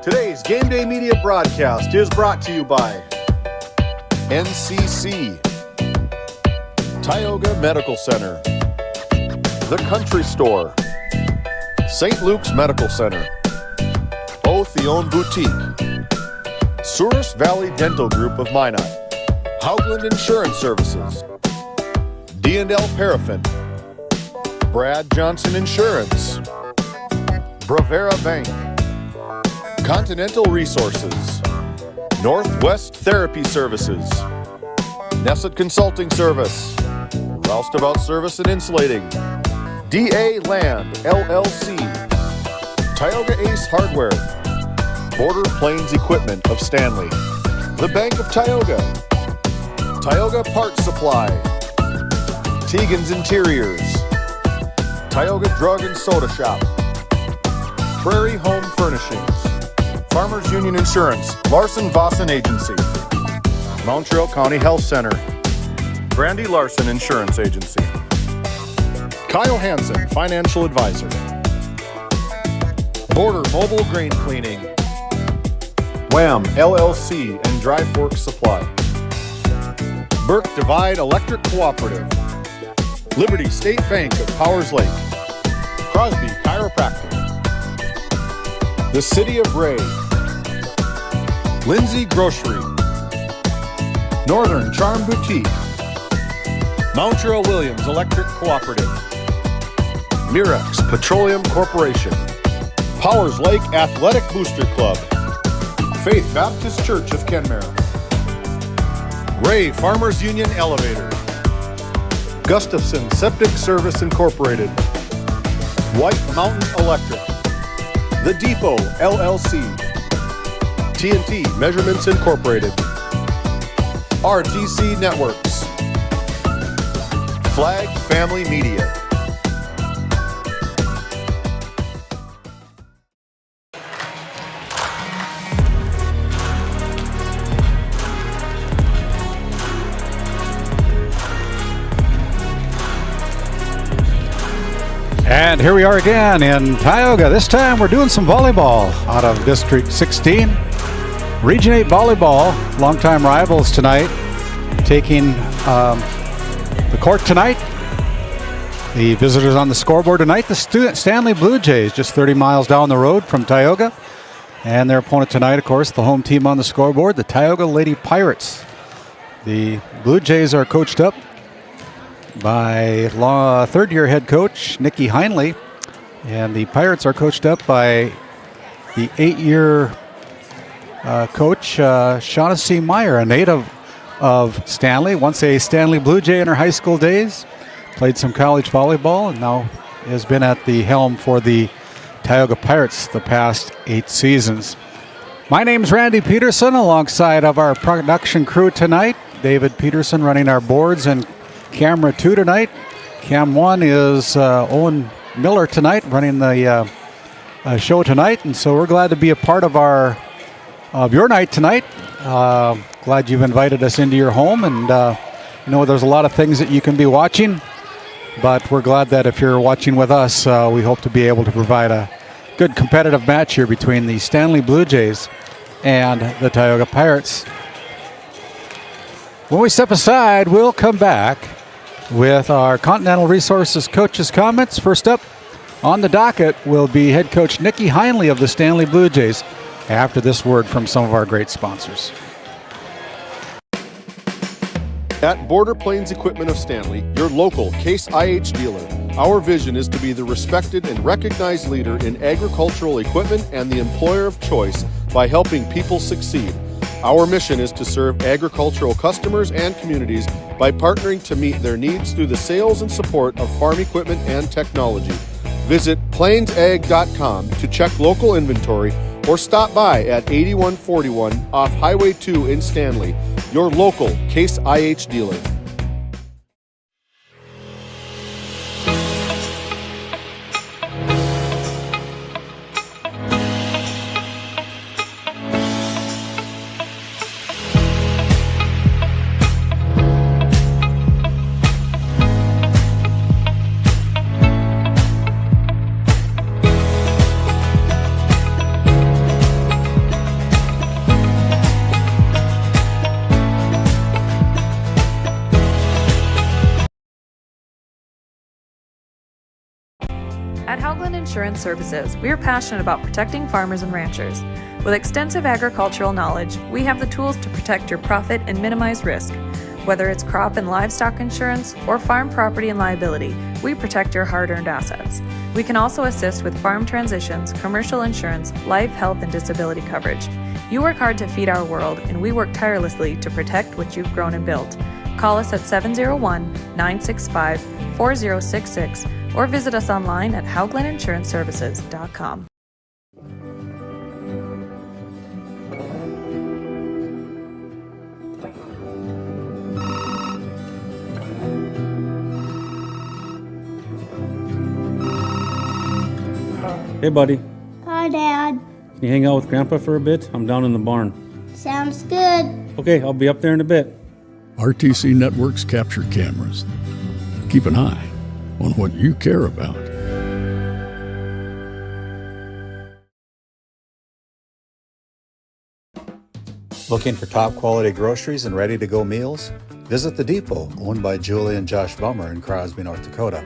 Today's GameDay Media broadcast is brought to you by NCC, Tioga Medical Center, The Country Store, St. Luke's Medical Center, Otheon Boutique, Souris Valley Dental Group of Minot, Hoagland Insurance Services, D&L Paraffin, Brad Johnson Insurance, Bravera Bank, Continental Resources, Northwest Therapy Services, Nesset Consulting Service, Roustabout Service and Insulating, DA Land, LLC, Tioga Ace Hardware, Border Plains Equipment of Stanley, The Bank of Tioga, Tioga Parts Supply, Tegan's Interiors, Tioga Drug and Soda Shop, Prairie Home Furnishings, Farmers Union Insurance, Larson Vossen Agency, Montreal County Health Center, Brandy Larson Insurance Agency, Kyle Hansen, Financial Advisor, Border Mobile Grain Cleaning, Wham LLC and Dry Fork Supply, Burke Divide Electric Cooperative, Liberty State Bank of Powers Lake, Crosby Chiropractic, The City of Ray, Lindsay Grocery, Northern Charm Boutique, Montreal Williams Electric Cooperative, Mirex Petroleum Corporation, Powers Lake Athletic Booster Club, Faith Baptist Church of Kenmare, Ray Farmers Union Elevator, Gustafson Septic Service Incorporated, White Mountain Electric, The Depot LLC, TNT Measurements Incorporated, RTC Networks, Flag Family Media. And here we are again in Tioga. This time we're doing some volleyball out of District 16. Region 8 volleyball, longtime rivals tonight, taking the court tonight. The visitors on the scoreboard tonight, the Stanley Blue Jays, just 30 miles down the road from Tioga. And their opponent tonight, of course, the home team on the scoreboard, the Tioga Lady Pirates. The Blue Jays are coached up by third-year head coach Nikki Heinley, and the Pirates are coached up by the 8-year coach Shaughnessy Meyer, a native of Stanley, once a Stanley Blue Jay in her high school days, played some college volleyball, and now has been at the helm for the Tioga Pirates the past 8 seasons. My name's Randy Peterson, alongside of our production crew tonight. David Peterson running our boards and Camera 2 tonight. Cam 1 is Owen Miller tonight, running the show tonight, and so we're glad to be a part of your night tonight. Glad you've invited us into your home, and there's a lot of things that you can be watching, but we're glad that if you're watching with us, we hope to be able to provide a good competitive match here between the Stanley Blue Jays and the Tioga Pirates. When we step aside, we'll come back with our Continental Resources coaches' comments. First up on the docket will be head coach Nikki Heinley of the Stanley Blue Jays after this word from some of our great sponsors. At Border Plains Equipment of Stanley, your local Case IH dealer, our vision is to be the respected and recognized leader in agricultural equipment and the employer of choice by helping people succeed. Our mission is to serve agricultural customers and communities by partnering to meet their needs through the sales and support of farm equipment and technology. Visit plainsag.com to check local inventory or stop by at 8141 off Highway 2 in Stanley, your local Case IH dealer. At Haugland Insurance Services, we are passionate about protecting farmers and ranchers. With extensive agricultural knowledge, we have the tools to protect your profit and minimize risk. Whether it's crop and livestock insurance or farm property and liability, we protect your hard-earned assets. We can also assist with farm transitions, commercial insurance, life, health, and disability coverage. You work hard to feed our world, and we work tirelessly to protect what you've grown and built. Call us at 701-965-4066 or visit us online at hauglandinsuranceservices.com. Hey, buddy. Hi, Dad. Can you hang out with Grandpa for a bit? I'm down in the barn. Sounds good. Okay, I'll be up there in a bit. RTC Networks capture cameras. Keep an eye on what you care about. Looking for top quality groceries and ready to go meals? Visit The Depot, owned by Julie and Josh Bummer in Crosby, North Dakota.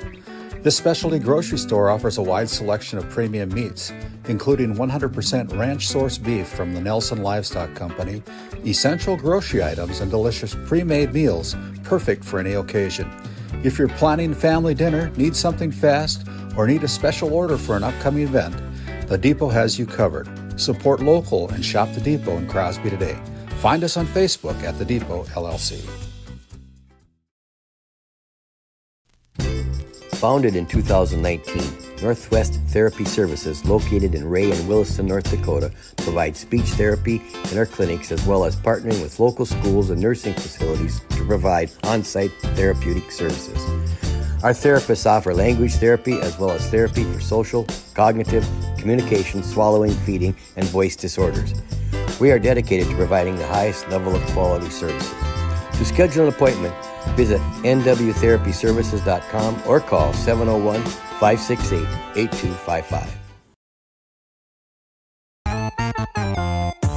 This specialty grocery store offers a wide selection of premium meats, including 100% ranch-sourced beef from the Nelson Livestock Company, essential grocery items, and delicious pre-made meals perfect for any occasion. If you're planning family dinner, need something fast, or need a special order for an upcoming event, The Depot has you covered. Support local and shop The Depot in Crosby today. Find us on Facebook at The Depot LLC. Founded in 2019, Northwest Therapy Services, located in Ray and Williston, North Dakota, provides speech therapy in our clinics as well as partnering with local schools and nursing facilities to provide on-site therapeutic services. Our therapists offer language therapy as well as therapy for social, cognitive, communication, swallowing, feeding, and voice disorders. We are dedicated to providing the highest level of quality services. To schedule an appointment, visit nwtherapyservices.com or call 701-568-8255.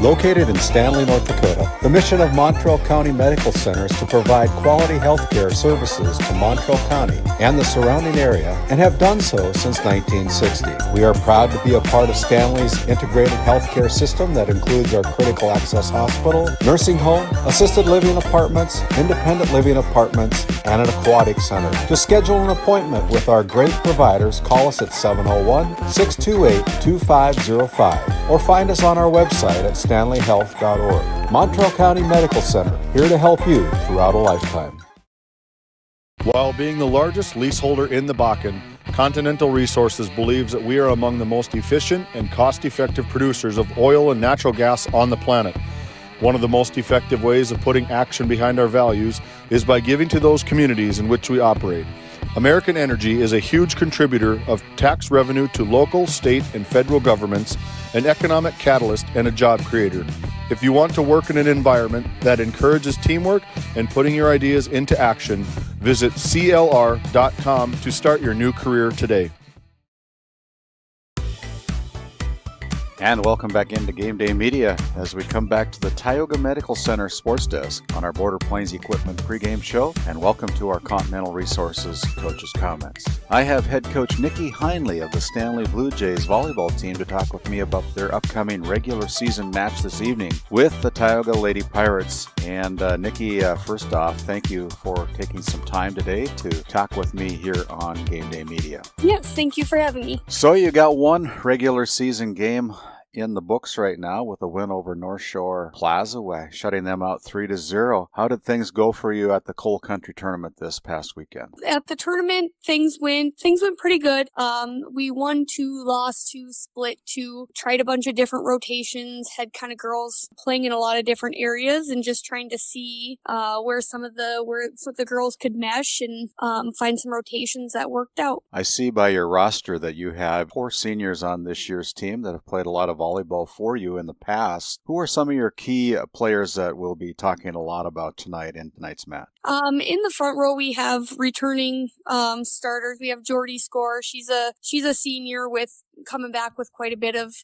Located in Stanley, North Dakota, the mission of Montreal County Medical Center is to provide quality health care services to Montreal County and the surrounding area, and have done so since 1960. We are proud to be a part of Stanley's integrated healthcare system that includes our critical access hospital, nursing home, assisted living apartments, independent living apartments, and an aquatic center. To schedule an appointment with our great providers, call us at 701-628-2505 or find us on our website at stanleyhealth.org. Montreal County Medical Center, here to help you throughout a lifetime. While being the largest leaseholder in the Bakken, Continental Resources believes that we are among the most efficient and cost-effective producers of oil and natural gas on the planet. One of the most effective ways of putting action behind our values is by giving to those communities in which we operate. American Energy is a huge contributor of tax revenue to local, state, and federal governments, an economic catalyst, and a job creator. If you want to work in an environment that encourages teamwork and putting your ideas into action, visit CLR.com to start your new career today. And welcome back into GameDay Media as we come back to the Tioga Medical Center Sports Desk on our Border Plains Equipment pregame show, and welcome to our Continental Resources Coach's Comments. I have head coach Nikki Heinley of the Stanley Blue Jays volleyball team to talk with me about their upcoming regular season match this evening with the Tioga Lady Pirates. And Nikki, first off, thank you for taking some time today to talk with me here on GameDay Media. Yes, thank you for having me. So you got one regular season game in the books right now with a win over North Shore Plaza, shutting them out 3-0. How did things go for you at the Coal Country Tournament this past weekend? At the tournament, things went pretty good. We won 2, lost 2, split 2, tried a bunch of different rotations, had kind of girls playing in a lot of different areas and just trying to see where the girls could mesh and find some rotations that worked out. I see by your roster that you have 4 seniors on this year's team that have played a lot of volleyball volleyball for you in the past. Who are some of your key players that we'll be talking a lot about tonight in tonight's match? In the front row, we have returning starters. We have Jordy Score. She's a senior with coming back with quite a bit of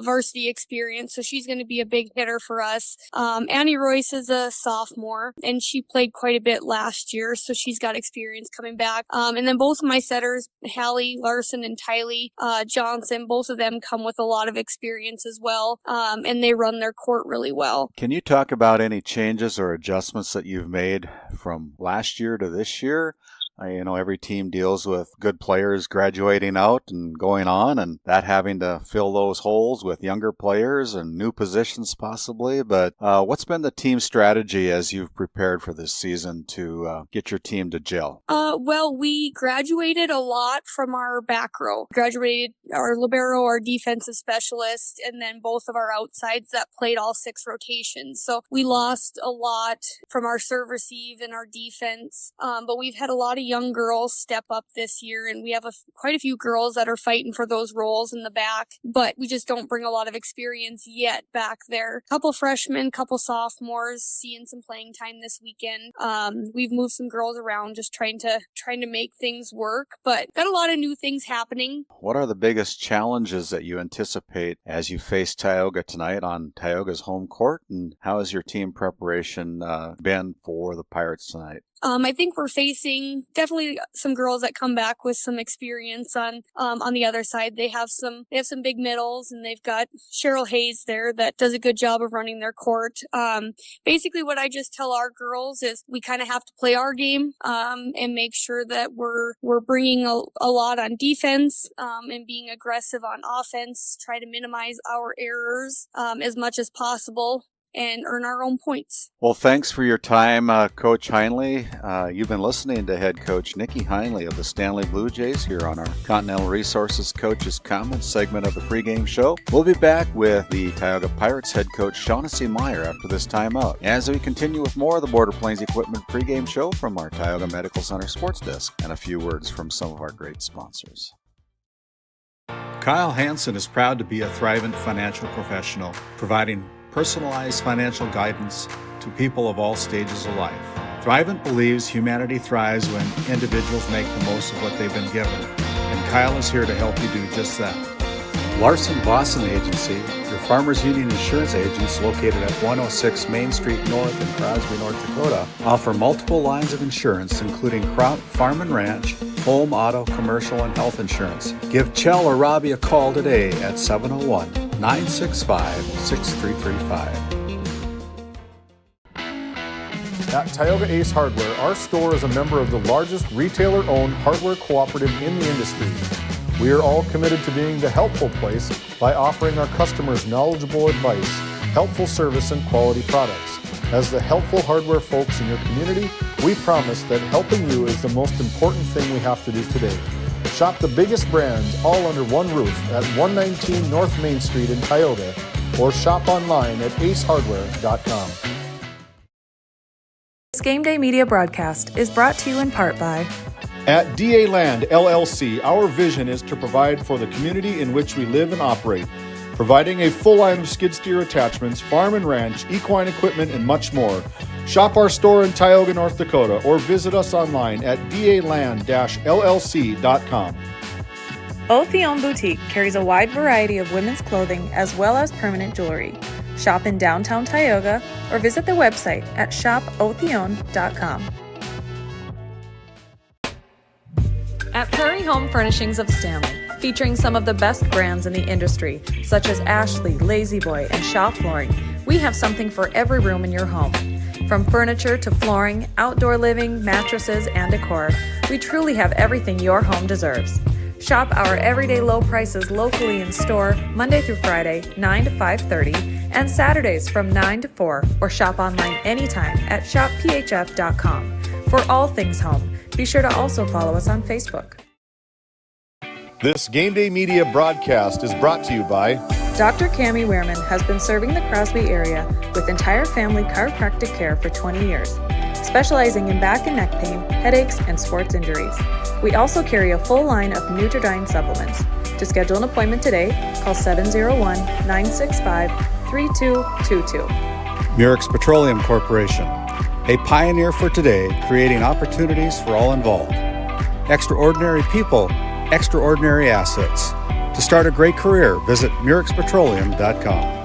varsity experience, so she's going to be a big hitter for us. Annie Royce is a sophomore, and she played quite a bit last year, so she's got experience coming back. And then both of my setters, Hallie Larson and Tylee Johnson, both of them come with a lot of experience as well, and they run their court really well. Can you talk about any changes or adjustments that you've made from last year to this year? Every team deals with good players graduating out and going on, and that having to fill those holes with younger players and new positions possibly. But what's been the team strategy as you've prepared for this season to get your team to gel? Well, we graduated a lot from our back row. Graduated our libero, our defensive specialist, and then both of our outsides that played all 6 rotations. So we lost a lot from our serve receive and our defense, but we've had a lot of young girls step up this year, and we have quite a few girls that are fighting for those roles in the back, but we just don't bring a lot of experience yet back there. Couple freshmen, couple sophomores seeing some playing time this weekend. We've moved some girls around, just trying to make things work, but got a lot of new things happening. What are the biggest challenges that you anticipate as you face Tioga tonight on Tioga's home court, and how has your team preparation been for the Pirates tonight? I think we're facing definitely some girls that come back with some experience on the other side. They have some big middles, and they've got Cheryl Hayes there that does a good job of running their court. Basically what I just tell our girls is we kind of have to play our game, and make sure that we're bringing a lot on defense, and being aggressive on offense, try to minimize our errors, as much as possible, and earn our own points. Well, thanks for your time, Coach Heinley. You've been listening to head coach Nikki Heinley of the Stanley Blue Jays here on our Continental Resources Coaches Comments segment of the pregame show. We'll be back with the Tioga Pirates head coach Shaughnessy Meyer after this timeout, as we continue with more of the Border Plains Equipment pregame show from our Tioga Medical Center sports desk, and a few words from some of our great sponsors. Kyle Hansen is proud to be a Thrivent financial professional, providing personalized financial guidance to people of all stages of life. Thrivent believes humanity thrives when individuals make the most of what they've been given, and Kyle is here to help you do just that. Larson Boston Agency, your Farmers Union insurance agents located at 106 Main Street North in Crosby, North Dakota, offer multiple lines of insurance, including crop, farm and ranch, home, auto, commercial, and health insurance. Give Chell or Robbie a call today at 701-965-6335. At Tioga Ace Hardware, our store is a member of the largest retailer-owned hardware cooperative in the industry. We are all committed to being the helpful place by offering our customers knowledgeable advice, helpful service, and quality products. As the helpful hardware folks in your community, we promise that helping you is the most important thing we have to do today. Shop the biggest brands all under one roof at 119 North Main Street in Tioga, or shop online at acehardware.com. This GameDay Media broadcast is brought to you in part by At DA Land LLC, our vision is to provide for the community in which we live and operate, providing a full line of skid steer attachments, farm and ranch, equine equipment, and much more. Shop our store in Tioga, North Dakota, or visit us online at daland-llc.com. Otheon Boutique carries a wide variety of women's clothing as well as permanent jewelry. Shop in downtown Tioga or visit their website at shopotheon.com. At Prairie Home Furnishings of Stanley, featuring some of the best brands in the industry, such as Ashley, Lazy Boy, and Shaw Flooring, we have something for every room in your home. From furniture to flooring, outdoor living, mattresses, and decor, we truly have everything your home deserves. Shop our everyday low prices locally in store Monday through Friday, 9 to 5:30, and Saturdays from 9 to 4, or shop online anytime at shopphf.com. For all things home, be sure to also follow us on Facebook. This GameDay Media broadcast is brought to you by Dr. Cammie Wehrman has been serving the Crosby area with entire family chiropractic care for 20 years. specializing in back and neck pain, headaches, and sports injuries. We also carry a full line of Nutridyne supplements. To schedule an appointment today, call 701-965-3222. Murex Petroleum Corporation, a pioneer for today, creating opportunities for all involved. Extraordinary people, extraordinary assets. To start a great career, visit MurexPetroleum.com.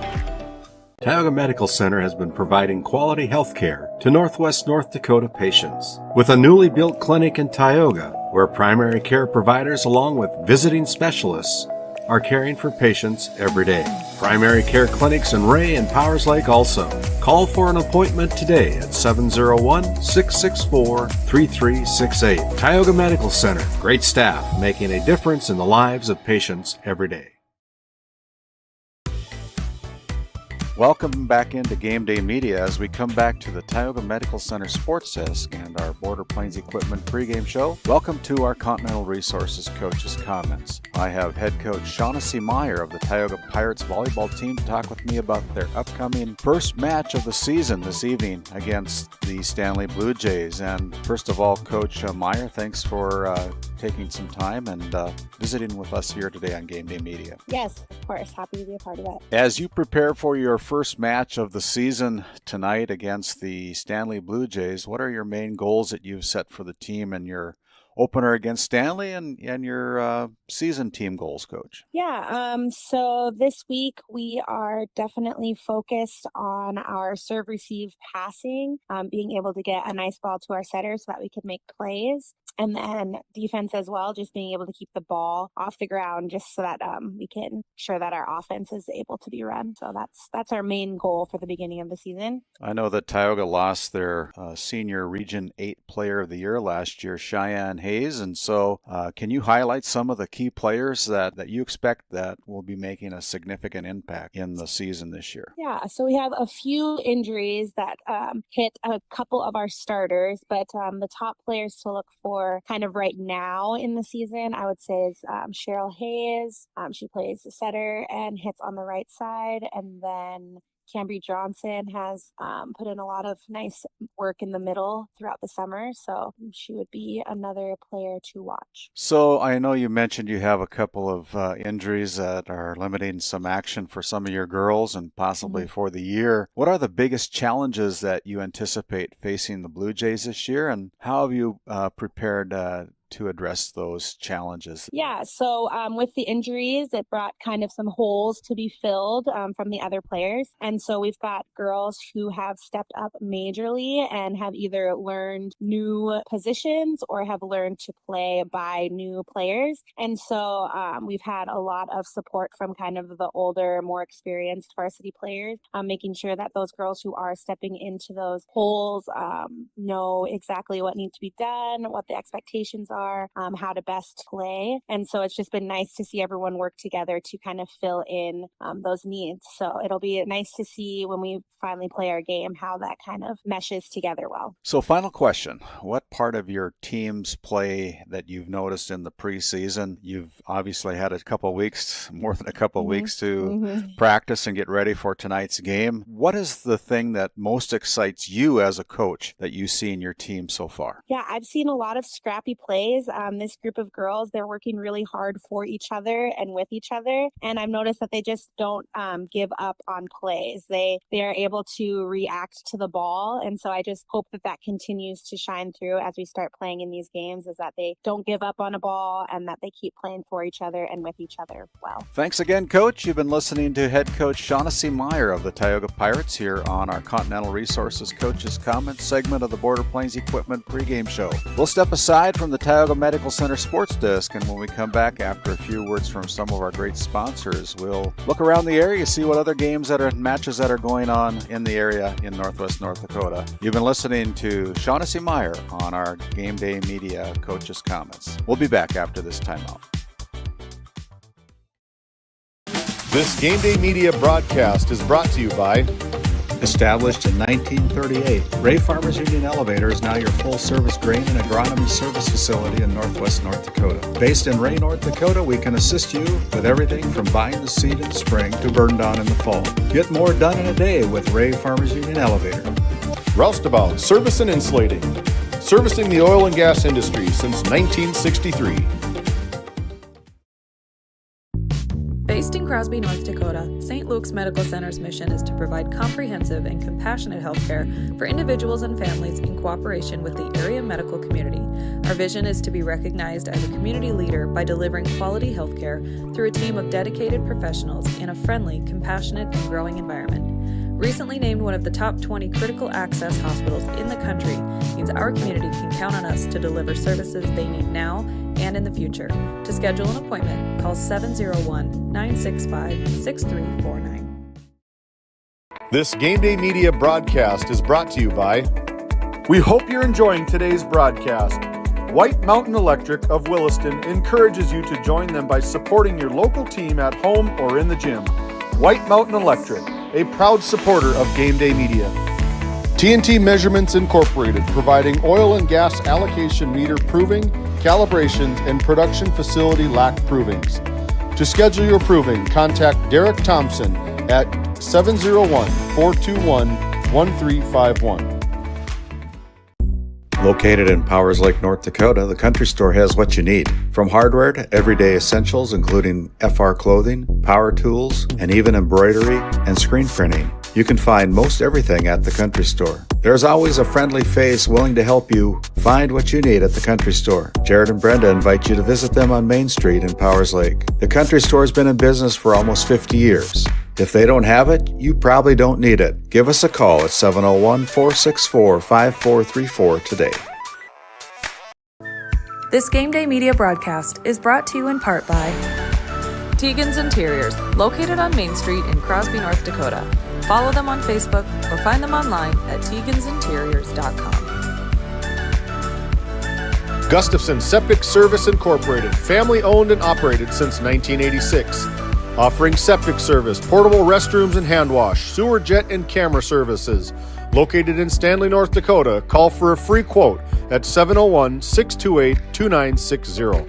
Tioga Medical Center has been providing quality health care to Northwest North Dakota patients. With a newly built clinic in Tioga, where primary care providers along with visiting specialists are caring for patients every day. Primary care clinics in Ray and Powers Lake also. Call for an appointment today at 701-664-3368. Tioga Medical Center. Great staff making a difference in the lives of patients every day. Welcome back into GameDay Media as we come back to the Tioga Medical Center Sports Desk and our Border Plains Equipment pregame show. Welcome to our Continental Resources Coach's Comments. I have head coach Shaughnessy Meyer of the Tioga Pirates volleyball team to talk with me about their upcoming first match of the season this evening against the Stanley Blue Jays. And first of all, Coach Meyer, thanks for taking some time and visiting with us here today on GameDay Media. Yes, of course. Happy to be a part of it. As you prepare for your first match of the season tonight against the Stanley Blue Jays, what are your main goals that you've set for the team and your opener against Stanley and your season team goals, Coach? Yeah, so this week we are definitely focused on our serve, receive, passing, being able to get a nice ball to our setter so that we can make plays. And then defense as well, just being able to keep the ball off the ground just so that we can ensure that our offense is able to be run. So that's our main goal for the beginning of the season. I know that Tioga lost their senior Region 8 Player of the Year last year, Cheyenne Hayes. And so can you highlight some of the key players that you expect that will be making a significant impact in the season this year? Yeah, so we have a few injuries that hit a couple of our starters, but the top players to look for kind of right now in the season, I would say is Cheryl Hayes. She plays the setter and hits on the right side. And then Cambry Johnson has put in a lot of nice work in the middle throughout the summer, so she would be another player to watch. So I know you mentioned you have a couple of injuries that are limiting some action for some of your girls and possibly for the year. What are the biggest challenges that you anticipate facing the Blue Jays this year, and how have you prepared to address those challenges? Yeah, so with the injuries, it brought kind of some holes to be filled from the other players. And so we've got girls who have stepped up majorly and have either learned new positions or have learned to play by new players. And so we've had a lot of support from kind of the older, more experienced varsity players, making sure that those girls who are stepping into those holes know exactly what needs to be done, what the expectations are, how to best play. And so it's just been nice to see everyone work together to kind of fill in those needs. So it'll be nice to see when we finally play our game how that kind of meshes together well. So final question, what part of your team's play that you've noticed in the preseason? You've obviously had a couple of weeks, more than a couple of weeks to practice and get ready for tonight's game. What is the thing that most excites you as a coach that you see in your team so far? Yeah, I've seen a lot of scrappy plays. This group of girls, they're working really hard for each other and with each other. And I've noticed that they just don't give up on plays. They are able to react to the ball. And so I just hope that continues to shine through as we start playing in these games, is that they don't give up on a ball and that they keep playing for each other and with each other well. Thanks again, Coach. You've been listening to head coach Shaughnessy Meyer of the Tioga Pirates here on our Continental Resources Coach's Comments segment of the Border Plains Equipment pregame show. We'll step aside from the Tioga Medical Center Sports Desk, and when we come back after a few words from some of our great sponsors, we'll look around the area, see what other matches that are going on in the area in Northwest North Dakota. You've been listening to Shaughnessy Meyer on our GameDay Media Coach's Comments. We'll be back after this timeout. This GameDay Media broadcast is brought to you by Established in 1938, Ray Farmers Union Elevator is now your full-service grain and agronomy service facility in Northwest North Dakota. Based in Ray, North Dakota, we can assist you with everything from buying the seed in spring to burn down in the fall. Get more done in a day with Ray Farmers Union Elevator. Roustabout Service and Insulating, servicing the oil and gas industry since 1963. Based in Crosby, North Dakota, St. Luke's Medical Center's mission is to provide comprehensive and compassionate health care for individuals and families in cooperation with the area medical community. Our vision is to be recognized as a community leader by delivering quality health care through a team of dedicated professionals in a friendly, compassionate, and growing environment. Recently named one of the top 20 critical access hospitals in the country means our community can count on us to deliver services they need now and in the future. To schedule an appointment, call 701-965-6349. This GameDay Media broadcast is brought to you by... We hope you're enjoying today's broadcast. White Mountain Electric of Williston encourages you to join them by supporting your local team at home or in the gym. White Mountain Electric, a proud supporter of GameDay Media. TNT Measurements Incorporated, providing oil and gas allocation meter proving, calibrations, and production facility lack provings. To schedule your proving, contact Derek Thompson at 701-421-1351. Located in Powers Lake, North Dakota, the Country Store has what you need. From hardware to everyday essentials, including FR clothing, power tools, and even embroidery and screen printing. You can find most everything at the Country Store. There's always a friendly face willing to help you find what you need at the Country Store. Jared and Brenda invite you to visit them on Main Street in Powers Lake. The Country Store has been in business for almost 50 years. If they don't have it, you probably don't need it. Give us a call at 701-464-5434 today. This GameDay Media broadcast is brought to you in part by Tegan's Interiors, located on Main Street in Crosby, North Dakota. Follow them on Facebook or find them online at tegansinteriors.com. Gustafson Septic Service Incorporated, family owned and operated since 1986. Offering septic service, portable restrooms and hand wash, sewer jet and camera services. Located in Stanley, North Dakota, call for a free quote at 701-628-2960.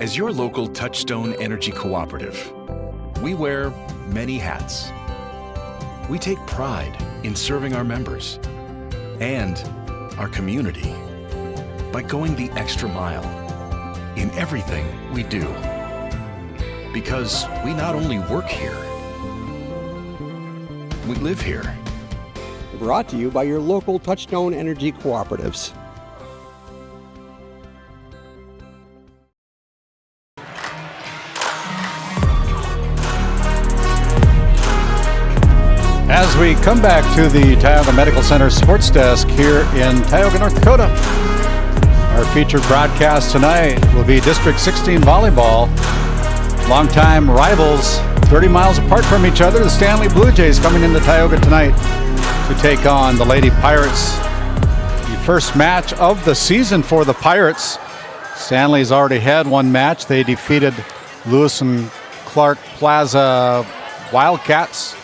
As your local Touchstone Energy Cooperative, we wear many hats. We take pride in serving our members and our community by going the extra mile in everything we do. Because we not only work here, we live here. Brought to you by your local Touchstone Energy Cooperatives. As we come back to the Tioga Medical Center sports desk here in Tioga, North Dakota, our featured broadcast tonight will be District 16 volleyball. Longtime rivals, 30 miles apart from each other, the Stanley Blue Jays coming into Tioga tonight to take on the Lady Pirates. The first match of the season for the Pirates. Stanley's already had one match. They defeated Lewis and Clark Plaza Wildcats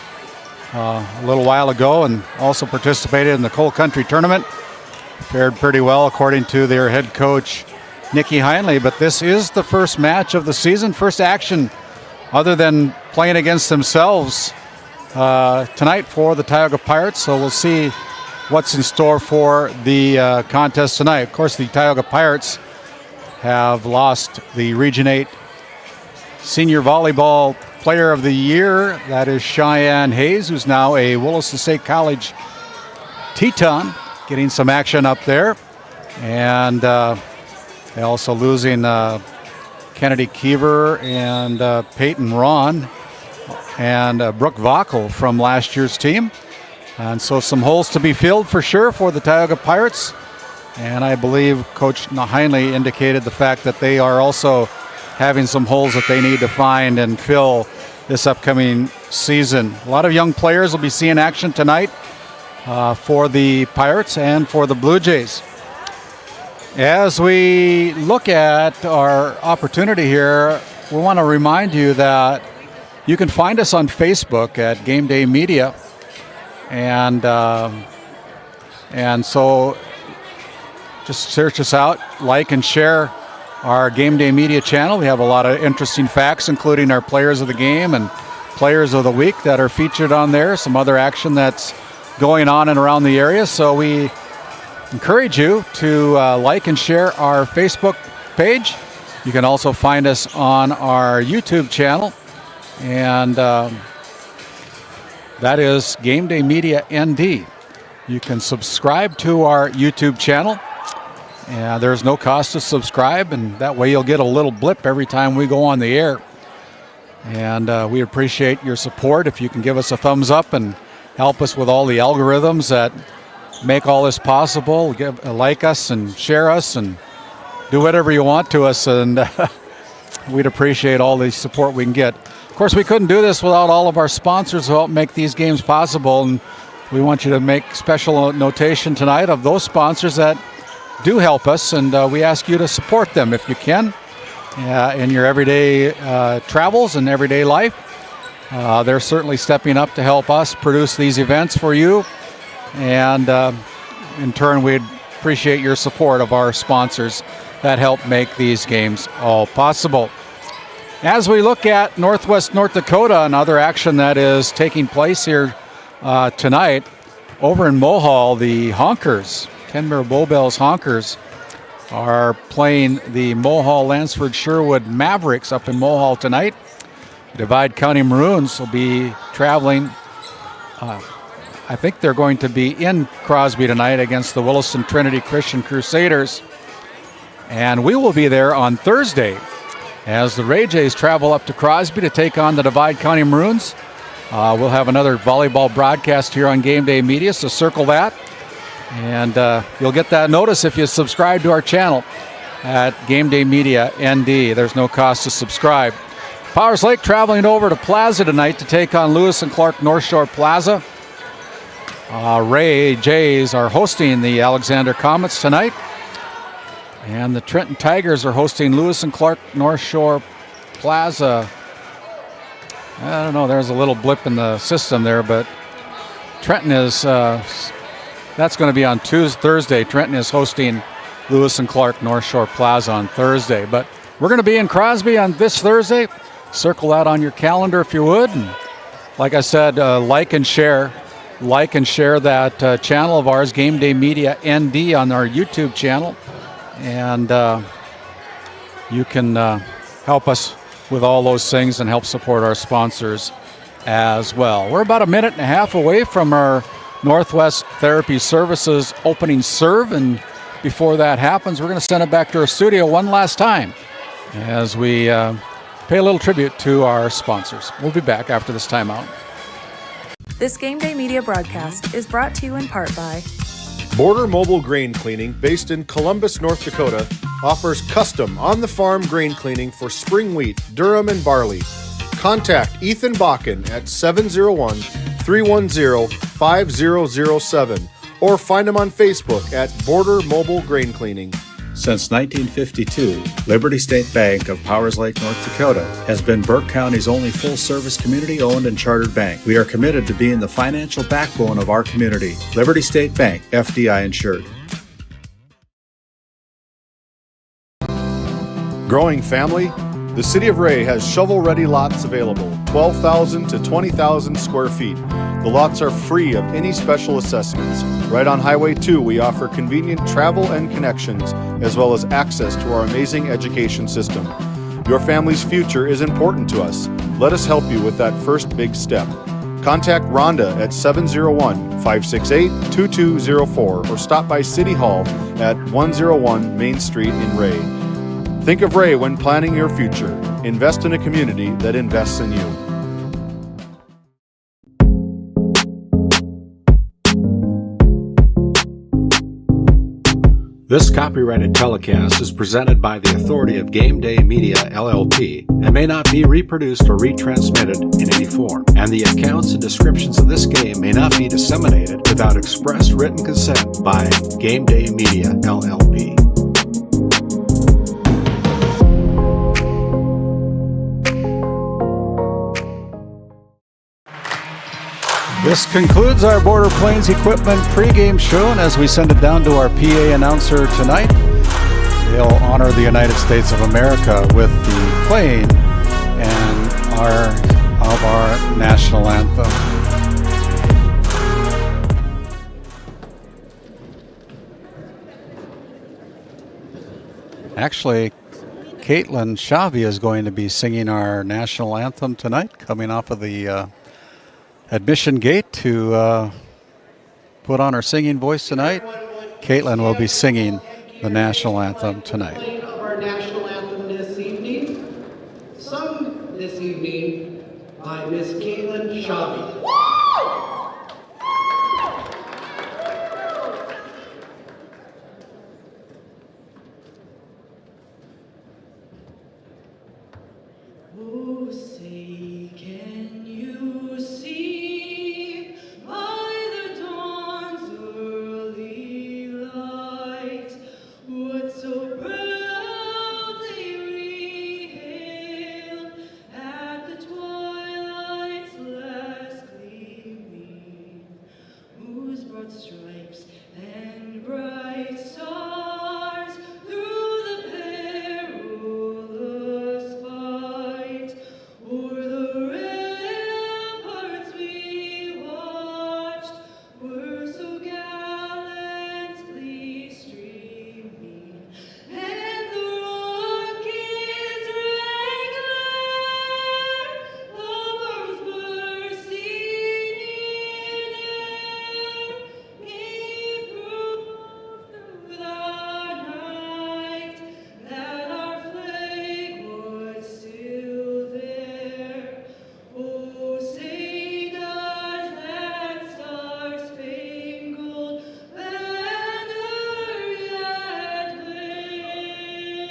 a little while ago and also participated in the Coal Country Tournament. Fared pretty well according to their head coach Nikki Heinley, but this is the first match of the season, first action other than playing against themselves tonight for the Tioga Pirates, so we'll see what's in store for the contest tonight. Of course, the Tioga Pirates have lost the Region 8 Senior Volleyball Player of the Year. That is Cheyenne Hayes, who's now a Williston State College Teton, getting some action up there. And they're also losing Kennedy Keever and Peyton Ron and Brooke Vockel from last year's team. And so some holes to be filled for sure for the Tioga Pirates. And I believe Coach Heinley indicated the fact that they are also having some holes that they need to find and fill this upcoming season. A lot of young players will be seeing action tonight for the Pirates and for the Blue Jays. As we look at our opportunity here, we want to remind you that you can find us on Facebook at GameDay Media. And so just search us out, like and share our GameDay Media channel. We have a lot of interesting facts, including our players of the game and players of the week that are featured on there, some other action that's going on and around the area. So we encourage you to like and share our Facebook page. You can also find us on our YouTube channel, and that is GameDay Media ND. You can subscribe to our YouTube channel. There's no cost to subscribe, and that way you'll get a little blip every time we go on the air. And we appreciate your support. If you can give us a thumbs up and help us with all the algorithms that make all this possible, like us and share us and do whatever you want to us, and we'd appreciate all the support we can get. Of course, we couldn't do this without all of our sponsors who help make these games possible, and we want you to make special notation tonight of those sponsors that do help us, and we ask you to support them if you can in your everyday travels and everyday life. They're certainly stepping up to help us produce these events for you, and in turn, we'd appreciate your support of our sponsors that help make these games all possible. As we look at Northwest North Dakota and other action that is taking place here tonight, over in Mohall, the Honkers, Kenmare Bowbells Honkers, are playing the Mohall Lansford Sherwood Mavericks up in Mohall tonight. Divide County Maroons will be traveling. I think they're going to be in Crosby tonight against the Williston Trinity Christian Crusaders. And we will be there on Thursday as the Ray Jays travel up to Crosby to take on the Divide County Maroons. We'll have another volleyball broadcast here on GameDay Media, so circle that. And you'll get that notice if you subscribe to our channel at GameDay Media ND. There's no cost to subscribe. Powers Lake traveling over to Plaza tonight to take on Lewis and Clark North Shore Plaza. Ray Jays are hosting the Alexander Comets tonight. And the Trenton Tigers are hosting Lewis and Clark North Shore Plaza. I don't know, there's a little blip in the system there, but Trenton is, that's going to be on Thursday. Trenton is hosting Lewis and Clark North Shore Plaza on Thursday. But we're going to be in Crosby on this Thursday. Circle that on your calendar if you would. And like I said, like and share that channel of ours, GameDay Media ND, on our YouTube channel. And you can help us with all those things and help support our sponsors as well. We're about a minute and a half away from our Northwest Therapy Services opening serve, and before that happens, we're going to send it back to our studio one last time as we pay a little tribute to our sponsors. We'll be back after this timeout. This GameDay Media broadcast is brought to you in part by Border Mobile Grain Cleaning, based in Columbus, North Dakota, offers custom on-the-farm grain cleaning for spring wheat, durum, and barley. Contact Ethan Bakken at 701-310-5007 or find him on Facebook at Border Mobile Grain Cleaning. Since 1952, Liberty State Bank of Powers Lake, North Dakota has been Burke County's only full-service community-owned and chartered bank. We are committed to being the financial backbone of our community. Liberty State Bank, FDI insured. Growing family? The City of Ray has shovel-ready lots available, 12,000 to 20,000 square feet. The lots are free of any special assessments. Right on Highway 2, we offer convenient travel and connections, as well as access to our amazing education system. Your family's future is important to us. Let us help you with that first big step. Contact Rhonda at 701-568-2204 or stop by City Hall at 101 Main Street in Ray. Think of Ray when planning your future. Invest in a community that invests in you. This copyrighted telecast is presented by the authority of GameDay Media, LLP, and may not be reproduced or retransmitted in any form. And the accounts and descriptions of this game may not be disseminated without express written consent by GameDay Media, LLP. This concludes our Border Plains Equipment pregame show, and as we send it down to our PA announcer tonight, they'll honor the United States of America with the plane and our of our national anthem. Actually, Caitlin Shavi is going to be singing our national anthem tonight, coming off of the admission gate to put on her singing voice tonight. Caitlin will be singing the national anthem tonight. Of our national anthem this evening, sung this evening by Miss Caitlin Shavi. Oh, say, can you see by the dawn's early light what so proudly we hailed at the twilight's last gleaming, whose broad stripes and bright stars through the perilous fight o'er the ramparts we watched were so gallantly streaming, and the rockets rang there, the bombs bursting in air, gave proof through the night that our flag was still there. Oh, say does that star-spangled banner yet wave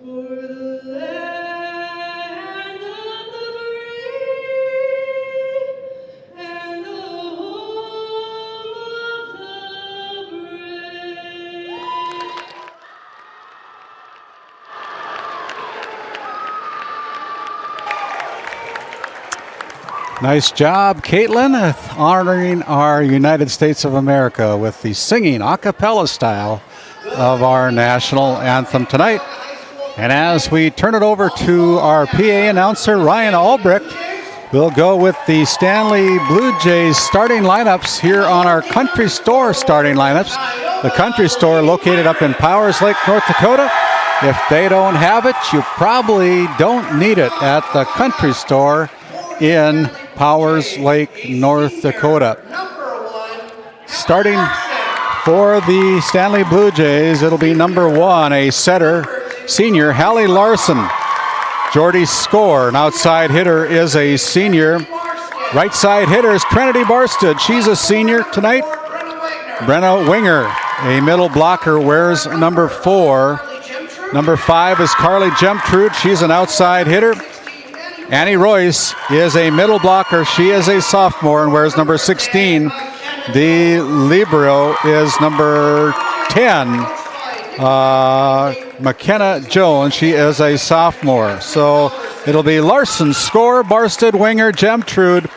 o'er the land of the free and the home of the brave? Nice job, Caitlin, honoring our United States of America with the singing a cappella style of our national anthem tonight. And as we turn it over to our PA announcer, Ryan Albrecht, we'll go with the Stanley Blue Jays starting lineups here on our Country Store starting lineups. The Country Store located up in Powers Lake, North Dakota. If they don't have it, you probably don't need it at the Country Store in Powers Lake, North Dakota. Starting for the Stanley Blue Jays, it'll be number 1, a setter, senior Hallie Larson. Jordy Score, an outside hitter, is a senior. Right side hitter is Trinity Barstead. She's a senior tonight. Brenna Winger, a middle blocker, wears number 4. Number 5 is Carly Gemtrude. She's an outside hitter. Annie Royce is a middle blocker. She is a sophomore and wears number 16. The libero is number 10. McKenna Jones, she is a sophomore. So it'll be Larson, Score, Barstead, Winger, Gemtrude,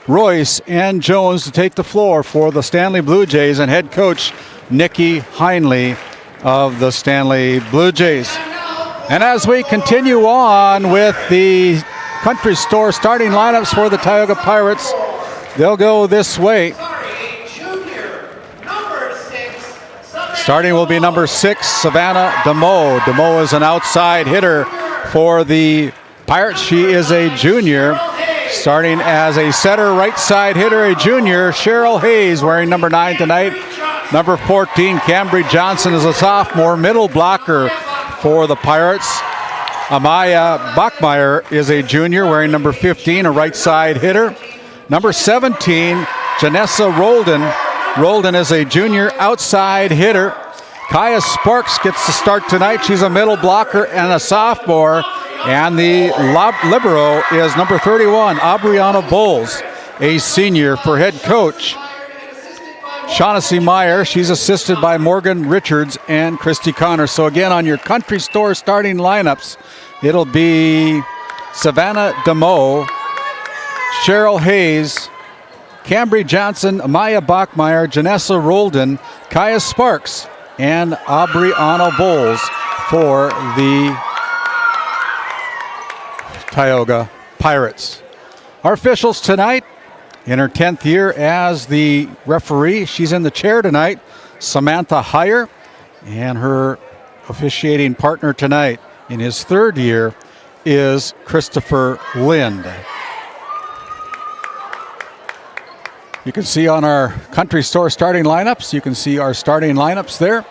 Royce, and Jones to take the floor for the Stanley Blue Jays and head coach Nikki Heinley of the Stanley Blue Jays. And as we continue on with the Country Store starting lineups for the Tioga Pirates, they'll go this way. Starting will be number 6, Savannah DeMoe. DeMoe is an outside hitter for the Pirates. She is a junior. Starting as a setter, right side hitter, a junior, Cheryl Hayes, wearing number 9 tonight. Number 14, Cambry Johnson, is a sophomore, middle blocker for the Pirates. Amaya Bachmeyer is a junior, wearing number 15, a right side hitter. Number 17, Janessa Roldan. Roldan is a junior outside hitter. Kaya Sparks gets the start tonight. She's a middle blocker and a sophomore. And the libero is number 31, Aubriana Bowles, a senior for head coach Shaughnessy Meyer. She's assisted by Morgan Richards and Christy Connor. So again, on your Country Store starting lineups, it'll be Savannah DeMoe, Cheryl Hayes, Cambry Johnson, Amaya Bachmeyer, Janessa Roldan, Kaya Sparks, and Aubriana Bowles for the Tioga Pirates. Our officials tonight, in her 10th year as the referee, she's in the chair tonight, Samantha Heyer, and her officiating partner tonight in his 3rd year is Christopher Lind. You can see on our Country Store starting lineups, you can see our starting lineups there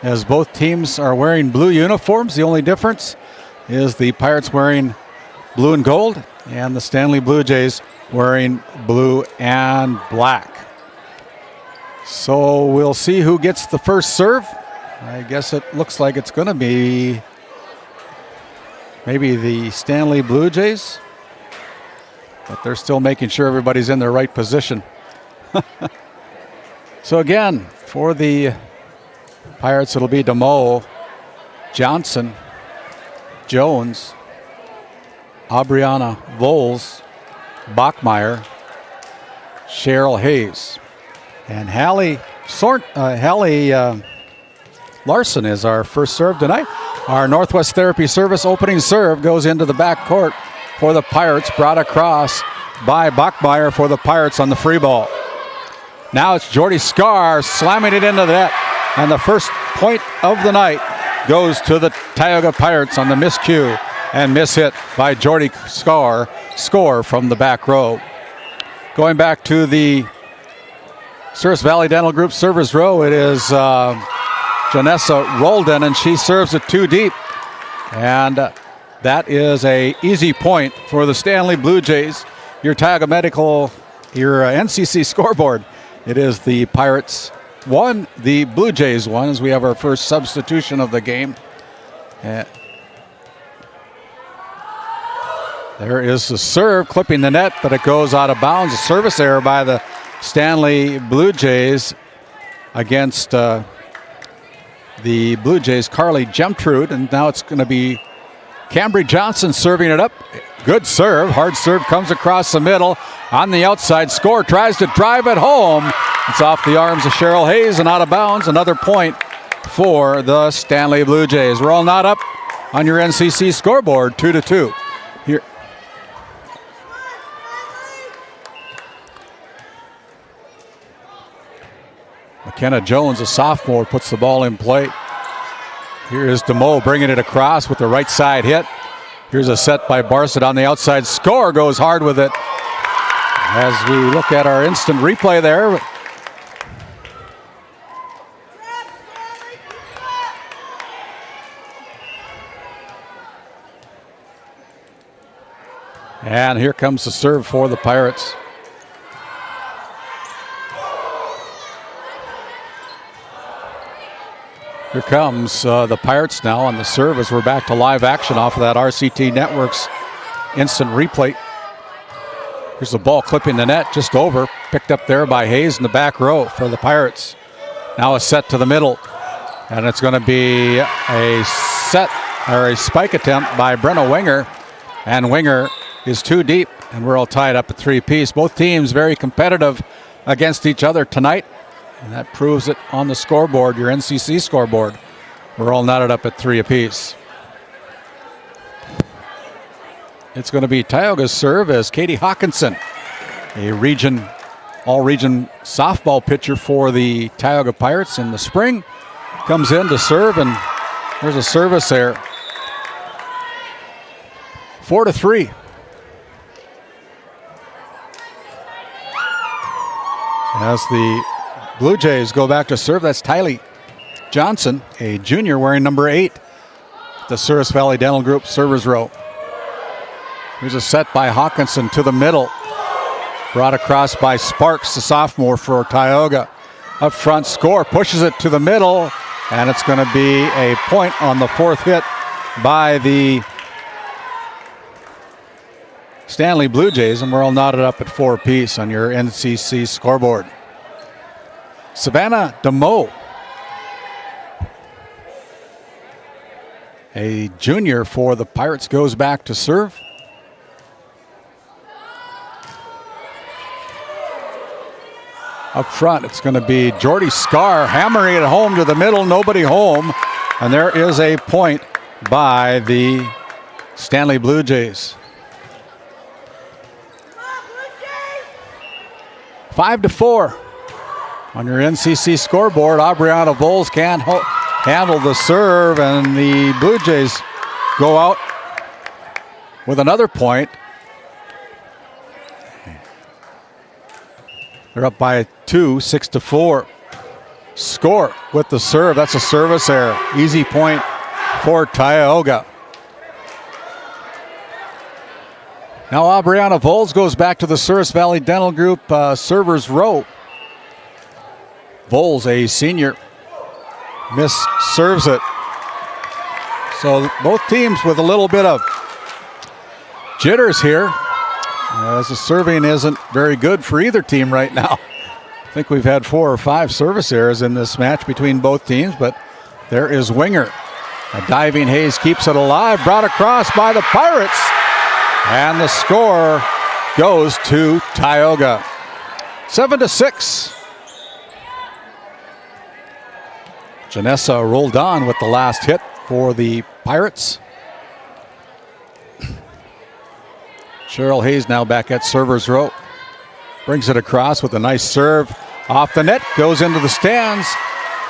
as both teams are wearing blue uniforms. The only difference is the Pirates wearing blue and gold and the Stanley Blue Jays wearing blue and black. So we'll see who gets the first serve. I guess it looks like it's going to be maybe the Stanley Blue Jays, but they're still making sure everybody's in their right position. So again, for the Pirates, it'll be DeMoe, Johnson, Jones, Aubriana Voles, Bachmeyer, Cheryl Hayes, and Hallie Larson is our first serve tonight. Our Northwest Therapy Service opening serve goes into the back court for the Pirates, brought across by Bachmeyer for the Pirates on the free ball. Now it's Jordy Scar slamming it into the net, and the first point of the night goes to the Tioga Pirates on the miscue and mishit by Jordy Scar, score from the back row. Going back to the Service Valley Dental Group servers row, it is Janessa Rolden, and she serves it too deep. And that is a easy point for the Stanley Blue Jays. Your Tioga Medical, your NCC scoreboard. It is the Pirates 1, the Blue Jays 1, as we have our first substitution of the game. There is the serve, clipping the net, but it goes out of bounds. A service error by the Stanley Blue Jays against the Blue Jays, Carly Gemtrude, and now it's going to be Cambry Johnson serving it up. Good serve, hard serve, comes across the middle on the outside. Score tries to drive it home. It's off the arms of Cheryl Hayes and out of bounds. Another point for the Stanley Blue Jays. We're all not up on your NCC scoreboard, 2-2. Here. McKenna Jones, a sophomore, puts the ball in play. Here is DeMoe bringing it across with the right side hit. Here's a set by Barset on the outside. Score goes hard with it. As we look at our instant replay there. And here comes the serve for the Pirates. Here comes the Pirates now on the serve as we're back to live action off of that RCT Networks instant replay. Here's the ball clipping the net just over. Picked up there by Hayes in the back row for the Pirates. Now a set to the middle. And it's going to be a set or a spike attempt by Brenna Winger. And Winger is too deep. And we're all tied up at 3-apiece. Both teams very competitive against each other tonight. And that proves it on the scoreboard, your NCC scoreboard. We're all knotted up at 3 apiece. It's going to be Tioga's serve as Katie Hawkinson, a all-region softball pitcher for the Tioga Pirates in the spring, comes in to serve, and there's a service there. 4-3. As the Blue Jays go back to serve, that's Tylee Johnson, a junior wearing number 8. The Service Valley Dental Group servers row. Here's a set by Hawkinson to the middle. Brought across by Sparks, the sophomore for Tioga. Up front, Score pushes it to the middle, and it's going to be a point on the fourth hit by the Stanley Blue Jays, and we're all knotted up at 4 apiece on your NCC scoreboard. Savannah DeMoe, a junior for the Pirates, goes back to serve. Up front, it's going to be Jordy Scar hammering it home to the middle, nobody home. And there is a point by the Stanley Blue Jays. 5-4 on your NCC scoreboard. Aubriana Voles can't handle the serve, and the Blue Jays go out with another point. They're up by 2, 6-4. Score with the serve. That's a service error. Easy point for Tioga. Now Aubriana Voles goes back to the Souris Valley Dental Group servers row. Voles, a senior, serves it. So both teams with a little bit of jitters here, as the serving isn't very good for either team right now. I think we've had 4 or 5 service errors in this match between both teams, but there is Winger. A diving Hayes keeps it alive, brought across by the Pirates, and the score goes to Tioga. 7-6. Janessa rolled on with the last hit for the Pirates. Cheryl Hayes now back at server's row. Brings it across with a nice serve. Off the net, goes into the stands.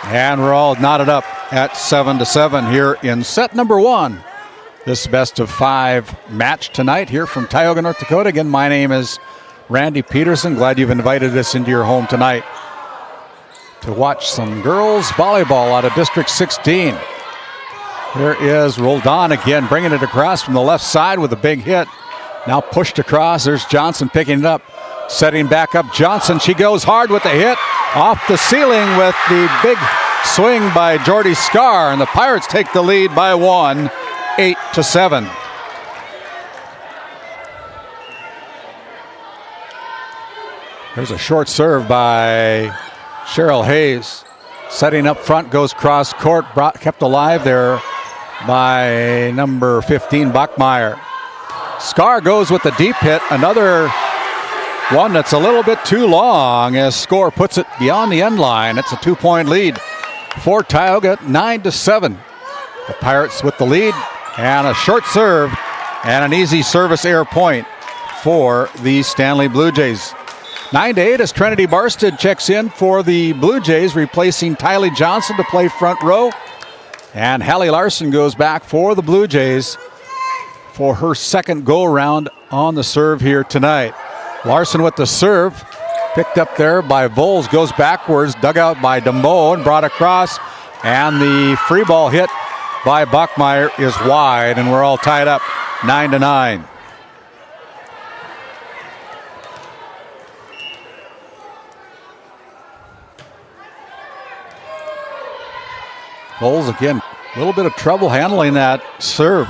And we're all knotted up at 7-7 here in set number 1. This best of 5 match tonight here from Tioga, North Dakota. Again, my name is Randy Peterson. Glad you've invited us into your home tonight to watch some girls volleyball out of District 16. Here is Roldan again, bringing it across from the left side with a big hit. Now pushed across. There's Johnson picking it up. Setting back up Johnson. She goes hard with the hit. Off the ceiling with the big swing by Jordy Scar. And the Pirates take the lead by 1, 8-7. There's a short serve by Cheryl Hayes. Setting up front, goes cross court. Kept alive there by number 15, Bachmeyer. Scar goes with the deep hit. Another one that's a little bit too long as Score puts it beyond the end line. It's a 2-point lead for Tioga, 9-7. The Pirates with the lead, and a short serve and an easy service error point for the Stanley Blue Jays. 9-8 as Trinity Barsted checks in for the Blue Jays, replacing Tylee Johnson to play front row. And Hallie Larson goes back for the Blue Jays for her second go-around on the serve here tonight. Larson with the serve, picked up there by Voles, goes backwards, dug out by Dembeau and brought across, and the free ball hit by Bachmeyer is wide, and we're all tied up 9-9. Voles again, a little bit of trouble handling that serve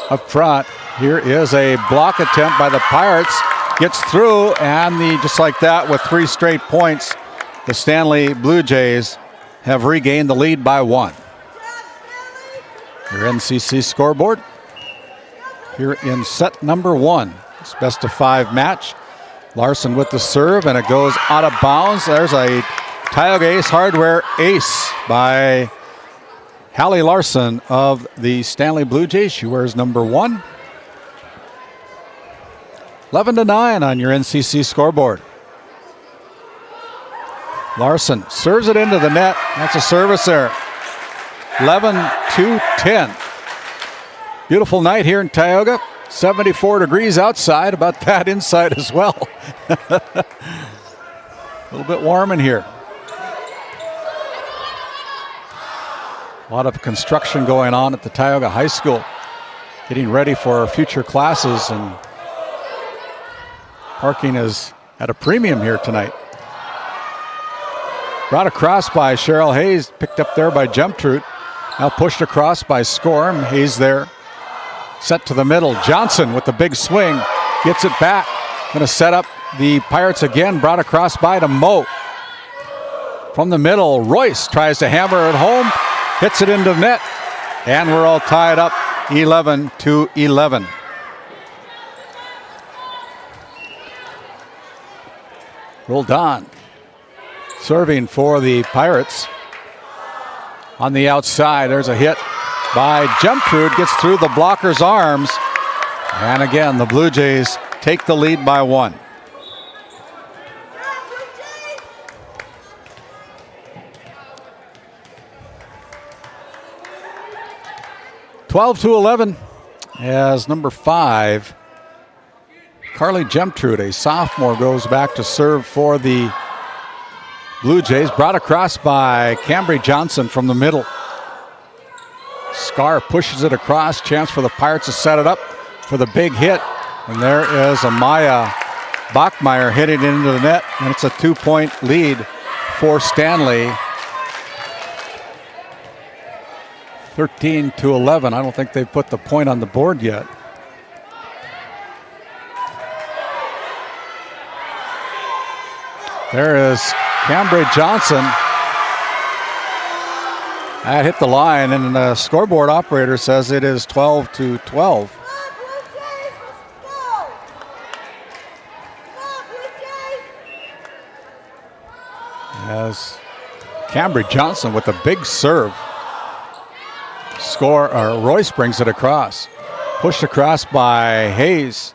up front. Here is a block attempt by the Pirates. Gets through, and just like that, with 3 straight points, the Stanley Blue Jays have regained the lead by 1. Your NCC scoreboard here in set number 1. It's best of 5 match. Larson with the serve, and it goes out of bounds. There's a Tioga Ace Hardware ace by Hallie Larson of the Stanley Blue Jays. She wears number 1. 11-9 on your NCC scoreboard. Larson serves it into the net. That's a service error. 11-10. Beautiful night here in Tioga. 74 degrees outside, about that inside as well. A little bit warm in here. A lot of construction going on at the Tioga High School, getting ready for future classes, and parking is at a premium here tonight. Brought across by Cheryl Hayes, picked up there by Jumptroot. Now pushed across by Scorm. Hayes there. Set to the middle. Johnson with the big swing. Gets it back. Going to set up the Pirates again. Brought across by to Moe. From the middle, Royce tries to hammer it home. Hits it into the net. And we're all tied up 11-11. Roldan serving for the Pirates. On the outside, there's a hit by Jumptroot. Gets through the blocker's arms. And again, the Blue Jays take the lead by 1. 12-11 as number 5, Carly Gemtrude, a sophomore, goes back to serve for the Blue Jays. Brought across by Cambry Johnson from the middle. Scar pushes it across. Chance for the Pirates to set it up for the big hit. And there is Amaya Bachmeyer hitting it into the net. And it's a 2-point lead for Stanley. 13-11. I don't think they've put the point on the board yet. There is Cambry Johnson. That hit the line, and the scoreboard operator says it is 12-12. As Cambry Johnson with a big serve. Royce brings it across. Pushed across by Hayes.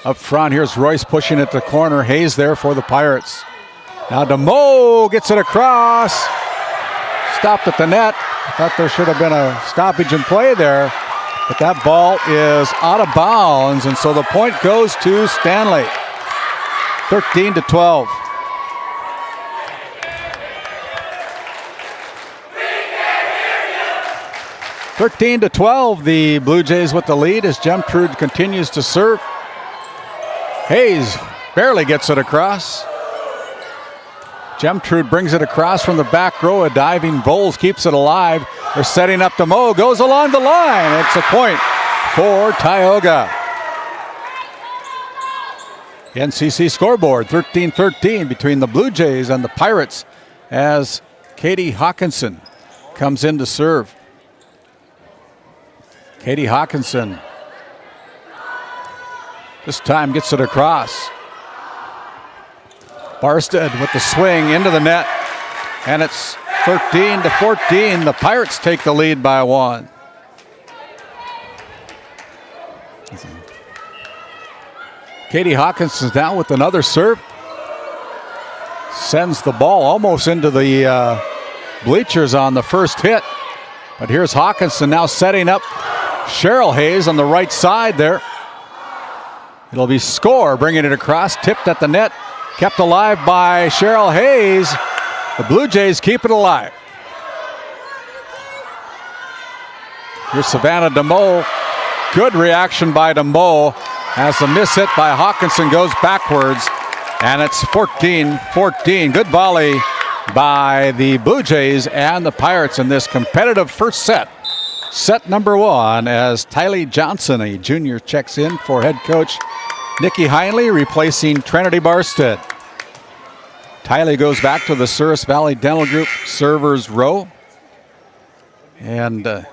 Up front, here's Royce pushing it to the corner. Hayes there for the Pirates. Now DeMoe gets it across. Stopped at the net. Thought there should have been a stoppage in play there. But that ball is out of bounds, and so the point goes to Stanley. 13-12. The Blue Jays with the lead as Gemtrude continues to serve. Hayes barely gets it across. Gemtrude brings it across from the back row. A diving Bowles keeps it alive. They're setting up DeMoe. Goes along the line. It's a point for Tioga. The NCC scoreboard 13-13 between the Blue Jays and the Pirates as Katie Hawkinson comes in to serve. Katie Hawkinson this time gets it across. Barstead with the swing into the net, and it's 13-14. The Pirates take the lead by 1. Katie Hawkinson's down with another serve. Sends the ball almost into the bleachers on the first hit. But here's Hawkinson now setting up Cheryl Hayes on the right side there. It'll be Score bringing it across, tipped at the net, kept alive by Cheryl Hayes. The Blue Jays keep it alive. Here's Savannah DeMoe. Good reaction by DeMoe as the miss hit by Hawkinson goes backwards, and it's 14-14. Good volley by the Blue Jays and the Pirates in this competitive first set. Set number 1 as Tylee Johnson, a junior, checks in for head coach Nikki Heinley, replacing Trinity Barstead. Tylee goes back to the Souris Valley Dental Group servers row. And there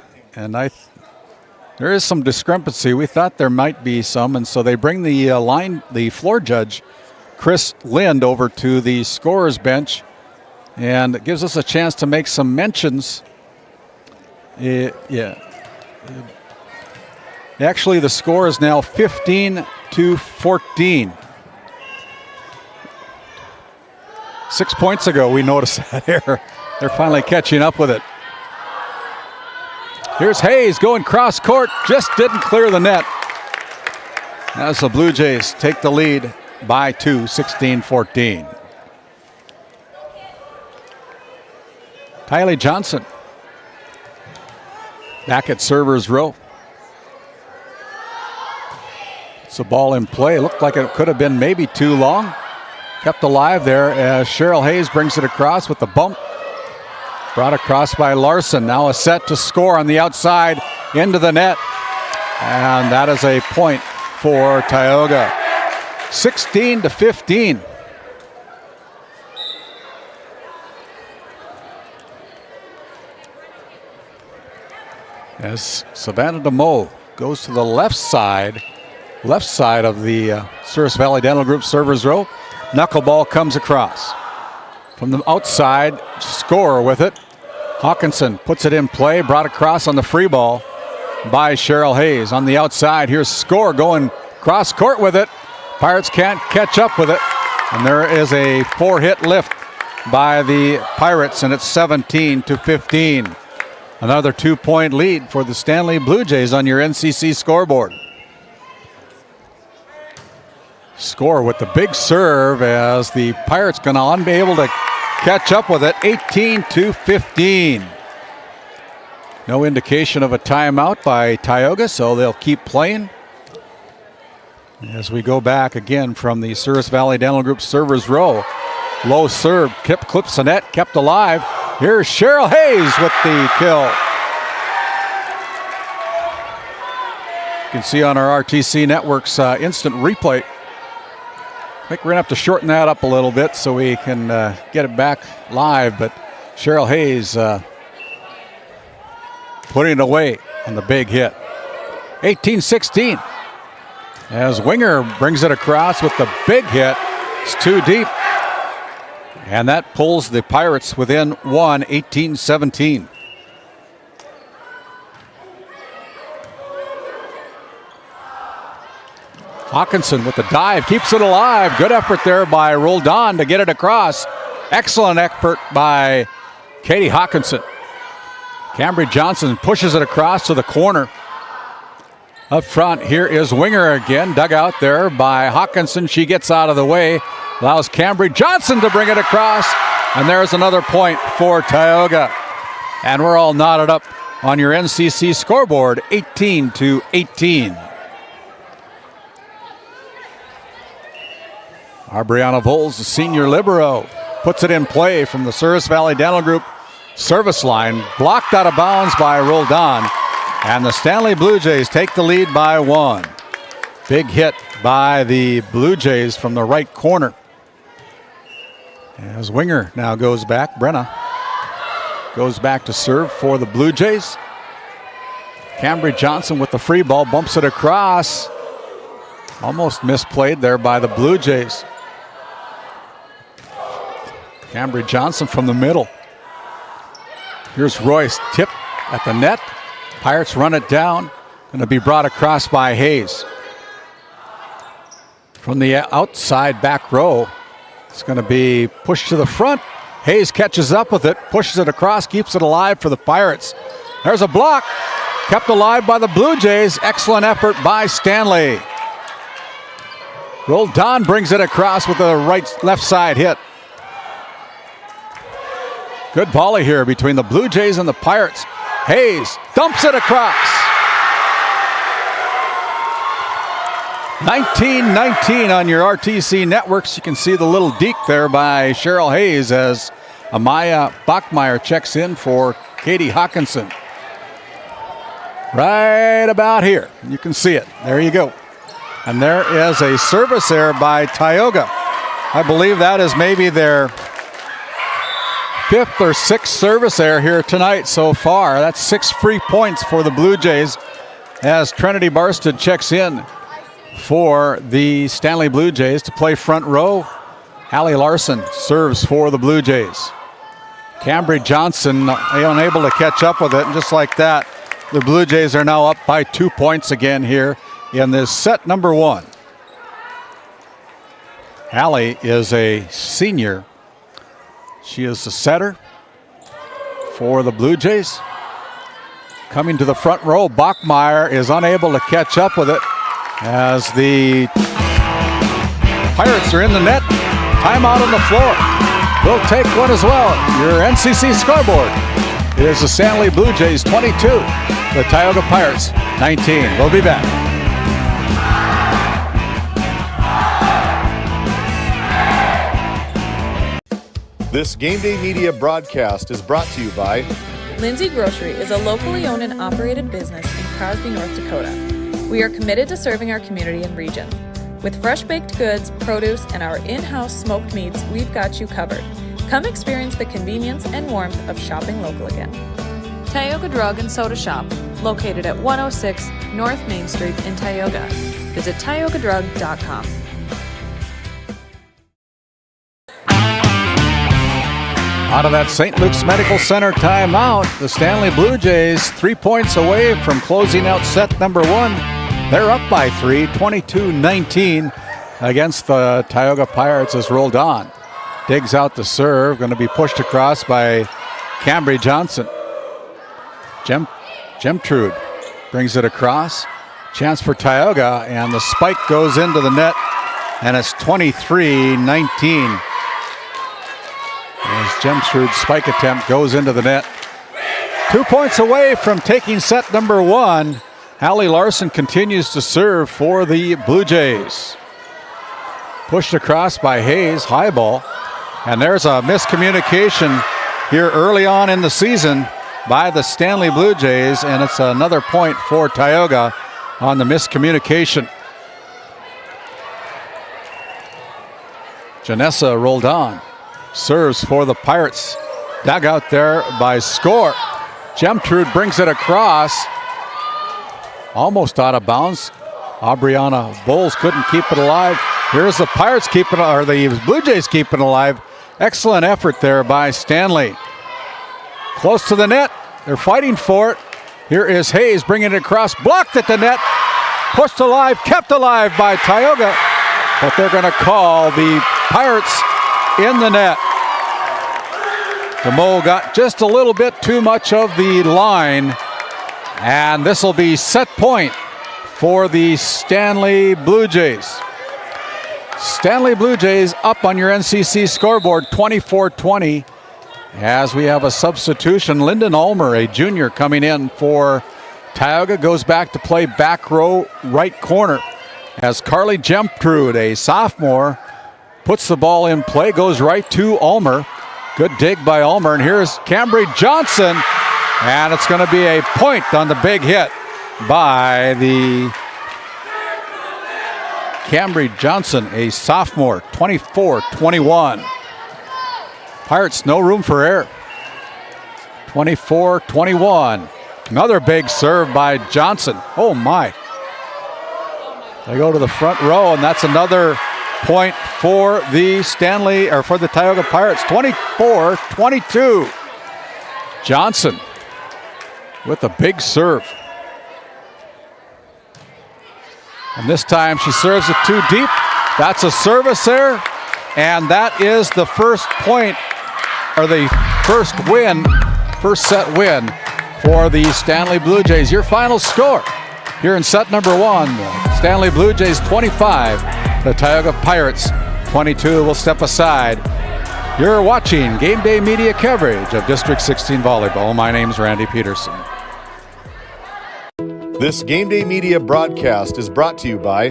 is some discrepancy. We thought there might be some, and so they bring the floor judge, Chris Lind, over to the scorer's bench, and it gives us a chance to make some mentions. Actually, the score is now 15-14. 6 points ago, we noticed that error. They're finally catching up with it. Here's Hayes going cross court, just didn't clear the net. As the Blue Jays take the lead by 2, 16-14. Tylee Johnson back at server's row. It's a ball in play. Looked like it could have been maybe too long. Kept alive there as Cheryl Hayes brings it across with the bump. Brought across by Larson. Now a set to Score on the outside into the net. And that is a point for Tioga. 16-15. As Savannah DeMoe goes to the left side of the Souris Valley Dental Group servers row. Knuckleball comes across. From the outside, Score with it. Hawkinson puts it in play, brought across on the free ball by Cheryl Hayes. On the outside, here's Score going cross court with it. Pirates can't catch up with it. And there is a 4-hit lift by the Pirates, and it's 17-15. Another 2-point lead for the Stanley Blue Jays on your NCC scoreboard. Score with the big serve as the Pirates going to be able to catch up with it, 18-15. No indication of a timeout by Tioga, so they'll keep playing. As we go back again from the Souris Valley Dental Group servers row. Low serve, clips the net, kept alive. Here's Cheryl Hayes with the kill. You can see on our RTC Network's instant replay. I think we're going to have to shorten that up a little bit so we can get it back live, but Cheryl Hayes putting it away on the big hit. 18-16. As Winger brings it across with the big hit. It's too deep. And that pulls the Pirates within one, 18-17. Hawkinson with the dive, keeps it alive. Good effort there by Roldan to get it across. Excellent effort by Katie Hawkinson. Cambry Johnson pushes it across to the corner. Up front, here is Winger again, dug out there by Hawkinson. She gets out of the way, allows Cambry Johnson to bring it across, and there's another point for Tioga. And we're all knotted up on your NCC scoreboard, 18-18. Brianna Voles, the senior libero, puts it in play from the Souris Valley Dental Group service line, blocked out of bounds by Roldan. And the Stanley Blue Jays take the lead by one. Big hit by the Blue Jays from the right corner. As Winger now goes back, Brenna goes back to serve for the Blue Jays. Cambry Johnson with the free ball, bumps it across. Almost misplayed there by the Blue Jays. Cambry Johnson from the middle. Here's Royce, tip at the net. Pirates run it down. Going to be brought across by Hayes. From the outside back row, it's going to be pushed to the front. Hayes catches up with it, pushes it across, keeps it alive for the Pirates. There's a block. Kept alive by the Blue Jays. Excellent effort by Stanley. Roldan brings it across with a left side hit. Good volley here between the Blue Jays and the Pirates. Hayes dumps it across. 19-19 on your RTC networks. You can see the little deke there by Cheryl Hayes as Amaya Bachmeyer checks in for Katie Hawkinson. Right about here. You can see it. There you go. And there is a service error by Tioga. I believe that is maybe their 5th or 6th service error here tonight so far. That's 6 free points for the Blue Jays as Trinity Barsted checks in for the Stanley Blue Jays to play front row. Hallie Larson serves for the Blue Jays. Cambry Johnson unable to catch up with it, and just like that, the Blue Jays are now up by 2 points again here in this set number one. Hallie is a senior. She is the setter for the Blue Jays. Coming to the front row, Bachmeyer is unable to catch up with it as the Pirates are in the net. Timeout on the floor. We'll take one as well. Your NCC scoreboard is the Stanley Blue Jays 22, the Tioga Pirates 19. We'll be back. This GameDay Media broadcast is brought to you by Lindsay Grocery is a locally owned and operated business in Crosby, North Dakota. We are committed to serving our community and region. With fresh baked goods, produce, and our in-house smoked meats, we've got you covered. Come experience the convenience and warmth of shopping local again. Tioga Drug and Soda Shop, located at 106 North Main Street in Tioga. Visit tiogadrug.com. Out of that St. Luke's Medical Center timeout, the Stanley Blue Jays 3 points away from closing out set number one. They're up by 3, 22-19 against the Tioga Pirates as Roldan digs out the serve, going to be pushed across by Cambry Johnson. Gemtrude brings it across. Chance for Tioga, and the spike goes into the net, and it's 23-19. As Gemtrude's spike attempt goes into the net. 2 points away from taking set number 1. Hallie Larson continues to serve for the Blue Jays. Pushed across by Hayes, high ball. And there's a miscommunication here early on in the season by the Stanley Blue Jays, and it's another point for Tioga on the miscommunication. Janessa rolled on. Serves for the Pirates. Dug out there by Score. Gemtrude brings it across. Almost out of bounds. Aubriana Bowles couldn't keep it alive. Here's the Pirates keeping, or the Blue Jays keeping it alive. Excellent effort there by Stanley. Close to the net. They're fighting for it. Here is Hayes bringing it across. Blocked at the net. Pushed alive, kept alive by Tioga. But they're going to call the Pirates in the net. DeMoe got just a little bit too much of the line. And this will be set point for the Stanley Blue Jays. Stanley Blue Jays up on your NCC scoreboard, 24-20. As we have a substitution, Lyndon Ulmer, a junior, coming in for Tioga, goes back to play back row right corner. As Carly Gemtrude, a sophomore, puts the ball in play, goes right to Ulmer. Good dig by Ulmer, and here's Cambry Johnson, and it's going to be a point on the big hit by the Cambry Johnson, a sophomore, 24-21. Pirates, no room for error. 24-21. Another big serve by Johnson. Oh my. They go to the front row, and that's another point for the for the Tioga Pirates. 24-22. Johnson with a big serve. And this time she serves it too deep. That's a service there. And that is the first point, or the first set win for the Stanley Blue Jays. Your final score here in set number 1. Stanley Blue Jays 25, the Tioga Pirates 22. We'll step aside. You're watching GameDay Media coverage of District 16 Volleyball. My name's Randy Peterson. This GameDay Media broadcast is brought to you by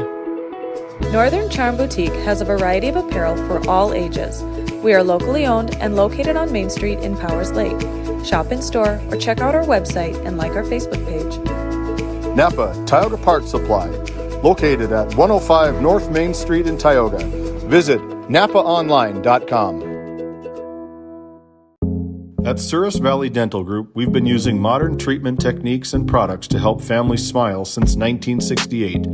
Northern Charm Boutique has a variety of apparel for all ages. We are locally owned and located on Main Street in Powers Lake. Shop in store or check out our website and like our Facebook page. Napa Tioga Parts Supply, located at 105 North Main Street in Tioga. Visit napaonline.com. At Souris Valley Dental Group, we've been using modern treatment techniques and products to help families smile since 1968.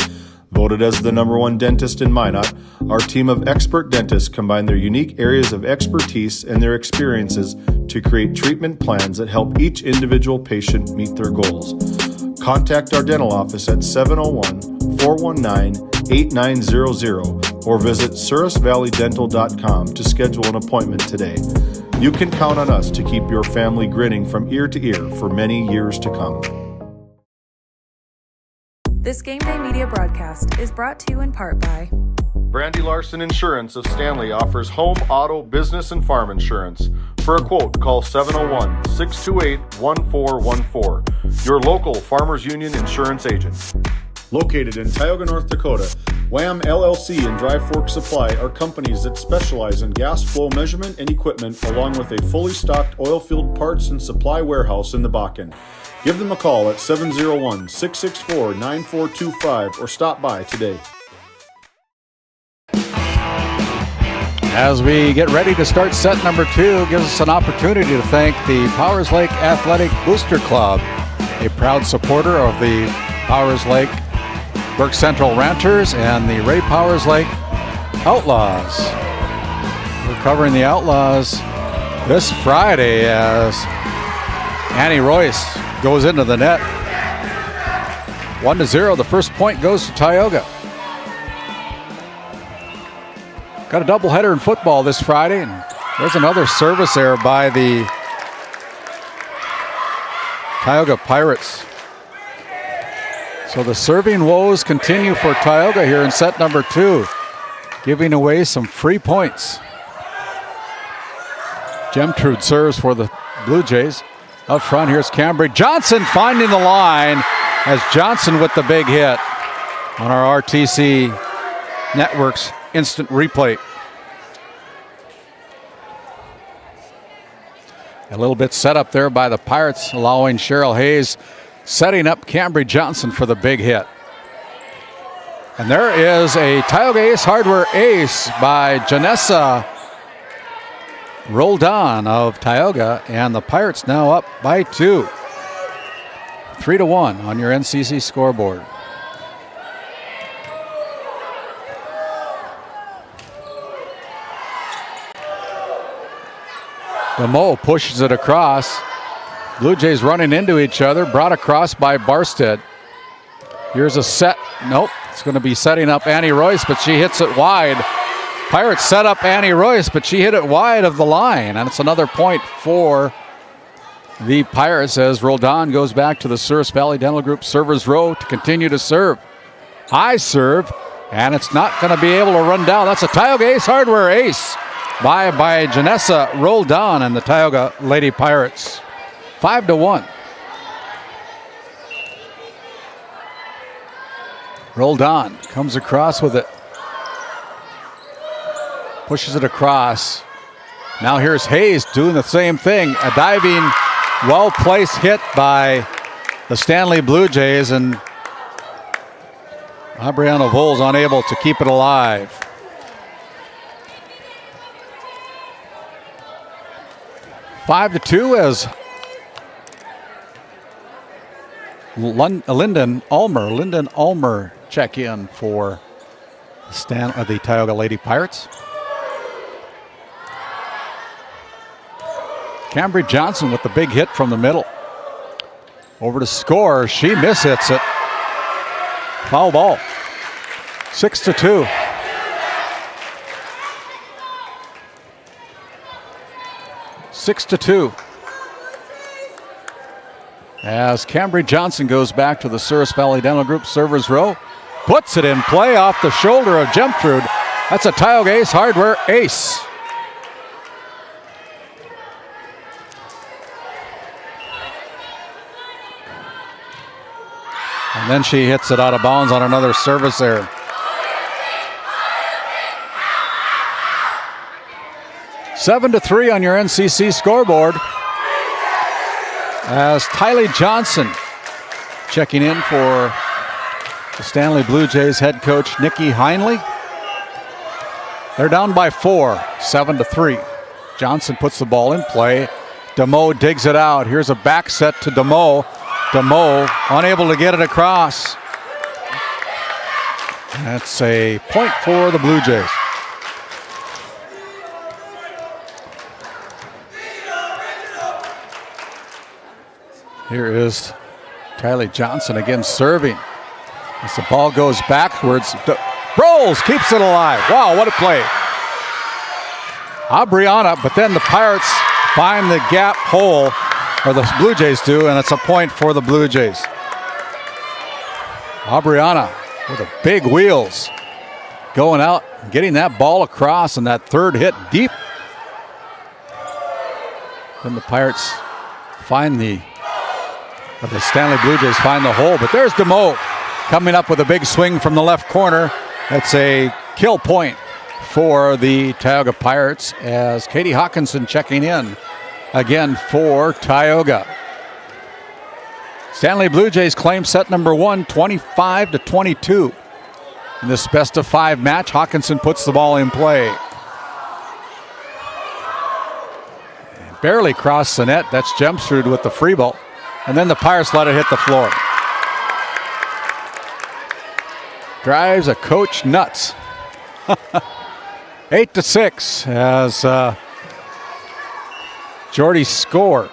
Voted as the #1 dentist in Minot, our team of expert dentists combine their unique areas of expertise and their experiences to create treatment plans that help each individual patient meet their goals. Contact our dental office at 701-419-8900 or visit sourisvalleydental.com to schedule an appointment today. You can count on us to keep your family grinning from ear to ear for many years to come. This GameDay Media broadcast is brought to you in part by Brandy Larson Insurance of Stanley offers home, auto, business, and farm insurance. For a quote, call 701-628-1414. Your local Farmers Union insurance agent. Located in Tioga, North Dakota, WHAM LLC and Dry Fork Supply are companies that specialize in gas flow measurement and equipment, along with a fully stocked oil field parts and supply warehouse in the Bakken. Give them a call at 701-664-9425 or stop by today. As we get ready to start set number 2, gives us an opportunity to thank the Powers Lake Athletic Booster Club, a proud supporter of the Powers Lake Burke Central Ranchers and the Ray Powers Lake Outlaws. We're covering the Outlaws this Friday as Annie Royce goes into the net. 1-0. The first point goes to Tioga. Got a doubleheader in football this Friday, and there's another service error by the Tioga Pirates. So the serving woes continue for Tioga here in set number 2, giving away some free points. Gemtrude serves for the Blue Jays. Up front, here's Cambry Johnson finding the line as Johnson with the big hit on our RTC Networks instant replay. A little bit set up there by the Pirates, allowing Cheryl Hayes, setting up Cambry Johnson for the big hit. And there is a Tioga Ace Hardware ace by Janessa Roldan of Tioga, and the Pirates now up by 2. 3-1 on your NCC scoreboard. DeMoe pushes it across. Blue Jays running into each other, brought across by Barstead. Here's a set. Nope, it's going to be setting up Annie Royce, but she hits it wide. Pirates set up Annie Royce, but she hit it wide of the line, and it's another point for the Pirates as Roldan goes back to the Souris Valley Dental Group servers row to continue to serve. High serve, and it's not going to be able to run down. That's a Tioga Ace Hardware ace by Janessa Roldan and the Tioga Lady Pirates. 5-1. Roldan comes across with it. Pushes it across. Now here's Hayes doing the same thing. A diving, well-placed hit by the Stanley Blue Jays, and Aubriana Voles unable to keep it alive. 5-2 as Lyndon Ulmer check in for the Tioga Lady Pirates. Cambry Johnson with the big hit from the middle. Over to score. She mishits it. Foul ball. 6-2. As Cambry Johnson goes back to the Souris Valley Dental Group servers row, puts it in play off the shoulder of Gemtrude. That's a Tioga Ace Hardware ace. And then she hits it out of bounds on another service error. 7-3 on your NCC scoreboard. As Tylee Johnson checking in for the Stanley Blue Jays head coach Nikki Heinley. They're down by 4, 7-3. Johnson puts the ball in play. DeMoe digs it out. Here's a back set to DeMoe. DeMoe unable to get it across. That's a point for the Blue Jays. Here is Tylee Johnson again serving. As the ball goes backwards, Rolls keeps it alive. Wow, what a play. Aubriana, but then the Pirates find the gap hole, or the Blue Jays do, and it's a point for the Blue Jays. Aubriana with the big wheels going out, getting that ball across, and that third hit deep. Then the Pirates find the Stanley Blue Jays find the hole, but there's DeMoe coming up with a big swing from the left corner. That's a kill point for the Tioga Pirates as Katie Hawkinson checking in again for Tioga. Stanley Blue Jays claim set number 1, 25-22. In this best of 5 match, Hawkinson puts the ball in play. Barely crossed the net. That's Gemtrude with the free ball. And then the Pirates let it hit the floor. Drives a coach nuts. 8-6 as Jordy Score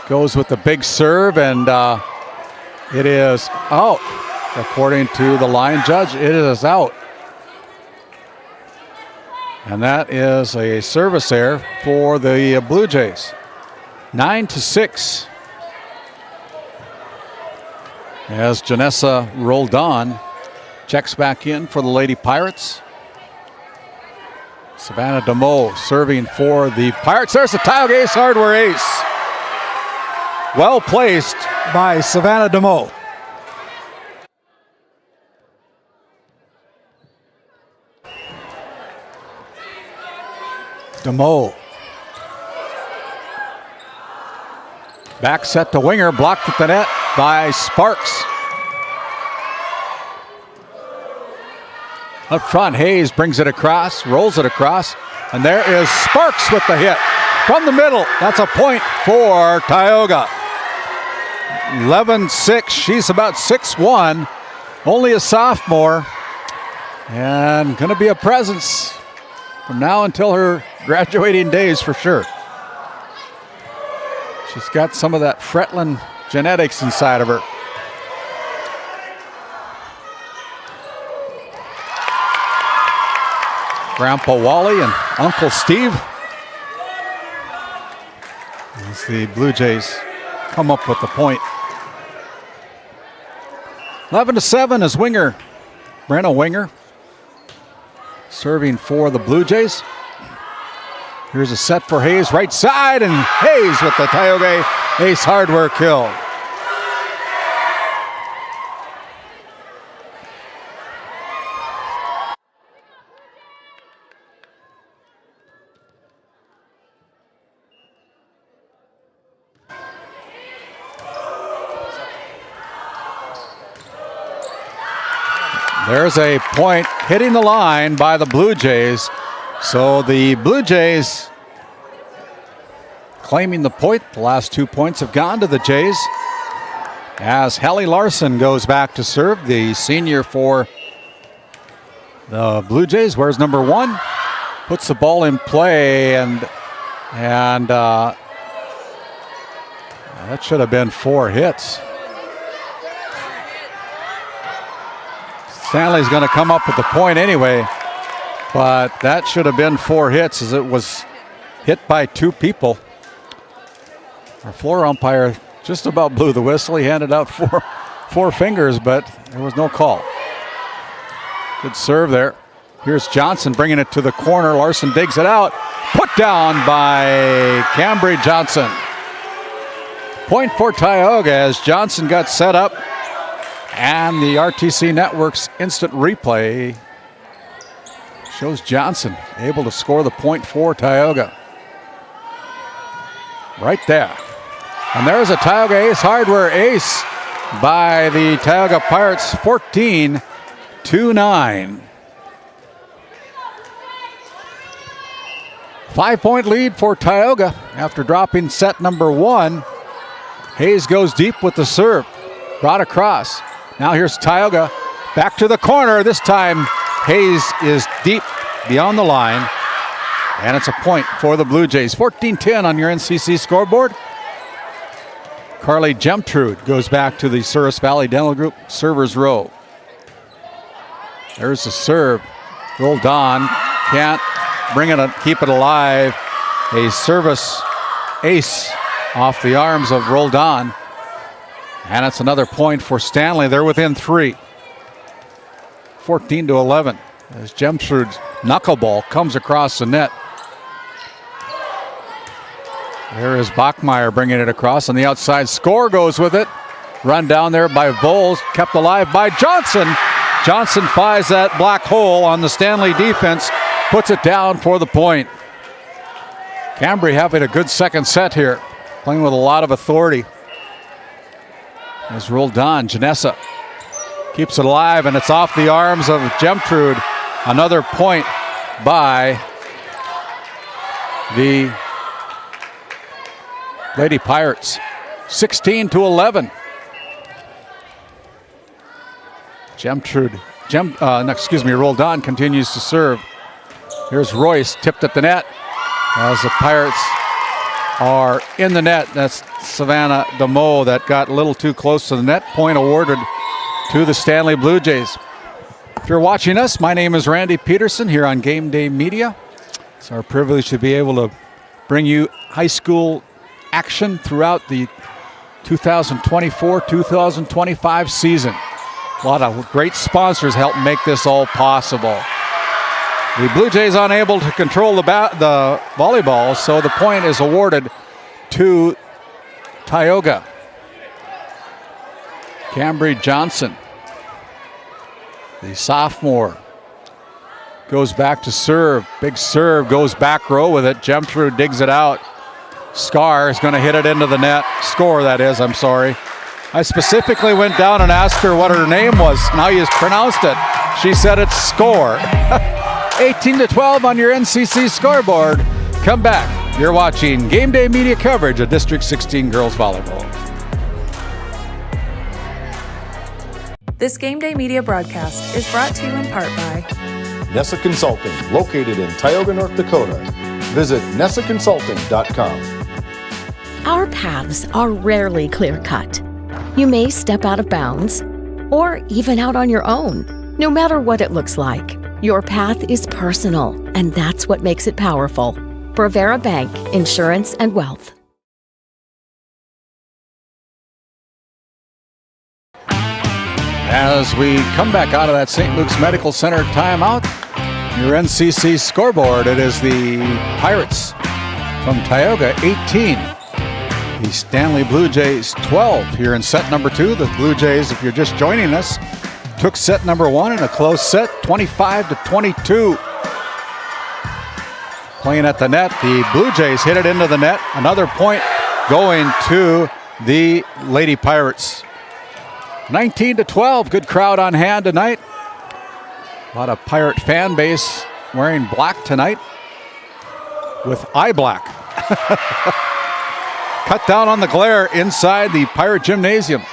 goes with the big serve, and it is out. According to the line judge, it is out. And that is a service error for the Blue Jays. 9-6. As Janessa Roldan checks back in for the Lady Pirates. Savannah DeMoe serving for the Pirates. There's the Tioga Ace Hardware ace. Well placed by Savannah DeMoe. DeMoe. Back set to winger, blocked at the net by Sparks. Up front, Hayes brings it across, rolls it across, and there is Sparks with the hit from the middle. That's a point for Tioga. 11-6, she's about 6'1", only a sophomore, and going to be a presence from now until her graduating days for sure. She's got some of that Fretland genetics inside of her. Grandpa Wally and Uncle Steve as the Blue Jays come up with the point. 11-7 is Winger, Brenna Winger, serving for the Blue Jays. Here's a set for Hayes, right side, and Hayes with the Tioga Ace Hardware kill. There's a point hitting the line by the Blue Jays. So the Blue Jays claiming the point. The last 2 points have gone to the Jays. As Hallie Larson goes back to serve, the senior for the Blue Jays. Where's number 1? Puts the ball in play, and that should have been 4 hits. Stanley's going to come up with the point anyway, but that should have been 4 hits as it was hit by 2 people. Our floor umpire just about blew the whistle. He handed out four fingers, but there was no call. Good serve there. Here's Johnson bringing it to the corner. Larson digs it out. Put down by Cambry Johnson. Point for Tioga as Johnson got set up. And the RTC Network's instant replay shows Johnson able to score the point for Tioga. Right there. And there's a Tioga Ace Hardware ace by the Tioga Pirates, 14-9. 5-point lead for Tioga after dropping set number 1. Hayes goes deep with the serve. Brought across. Now here's Tioga back to the corner. This time Hayes is deep beyond the line. And it's a point for the Blue Jays. 14-10 on your NCC scoreboard. Carly Gemtrude goes back to the Souris Valley Dental Group servers row. There's the serve. Roldan can't bring it, keep it alive. A service ace off the arms of Roldan. And it's another point for Stanley. They're within 3. 14-11 as Gemtrude's knuckleball comes across the net. There is Bachmeyer bringing it across on the outside. Score goes with it. Run down there by Voles, kept alive by Johnson. Johnson finds that black hole on the Stanley defense, puts it down for the point. Cambry having a good second set here, playing with a lot of authority. As Roldan, Janessa keeps it alive, and it's off the arms of Gemtrude. Another point by the Lady Pirates. 16-11. Roldan continues to serve. Here's Royce, tipped at the net as the Pirates are in the net. That's Savannah DeMoe that got a little too close to the net. Point awarded to the Stanley Blue Jays. If you're watching us, my name is Randy Peterson here on GameDay Media. It's our privilege to be able to bring you high school action throughout the 2024-2025 season. A lot of great sponsors help make this all possible. The Blue Jays unable to control the volleyball, so the point is awarded to Tioga. Cambry Johnson, the sophomore, goes back to serve. Big serve, goes back row with it. Gemtrude digs it out. Scar is going to hit it into the net. Score, that is, I'm sorry. I specifically went down and asked her what her name was and how you pronounced it. She said it's Score. 18-12 on your NCC scoreboard. Come back. You're watching Game Day Media coverage of District 16 Girls Volleyball. This Game Day Media broadcast is brought to you in part by Nessa Consulting, located in Tioga, North Dakota. Visit nessaconsulting.com. Our paths are rarely clear-cut. You may step out of bounds, or even out on your own. No matter what it looks like, your path is personal, and that's what makes it powerful. Provera Bank, Insurance and Wealth. As we come back out of that St. Luke's Medical Center timeout, your NCC scoreboard, it is the Pirates from Tioga, 18. The Stanley Blue Jays, 12 here in set number 2. The Blue Jays, if you're just joining us, took set number 1 in a close set, 25-22. Playing at the net, the Blue Jays hit it into the net. Another point going to the Lady Pirates. 19-12, good crowd on hand tonight. A lot of Pirate fan base wearing black tonight with eye black. Cut down on the glare inside the Pirate Gymnasium.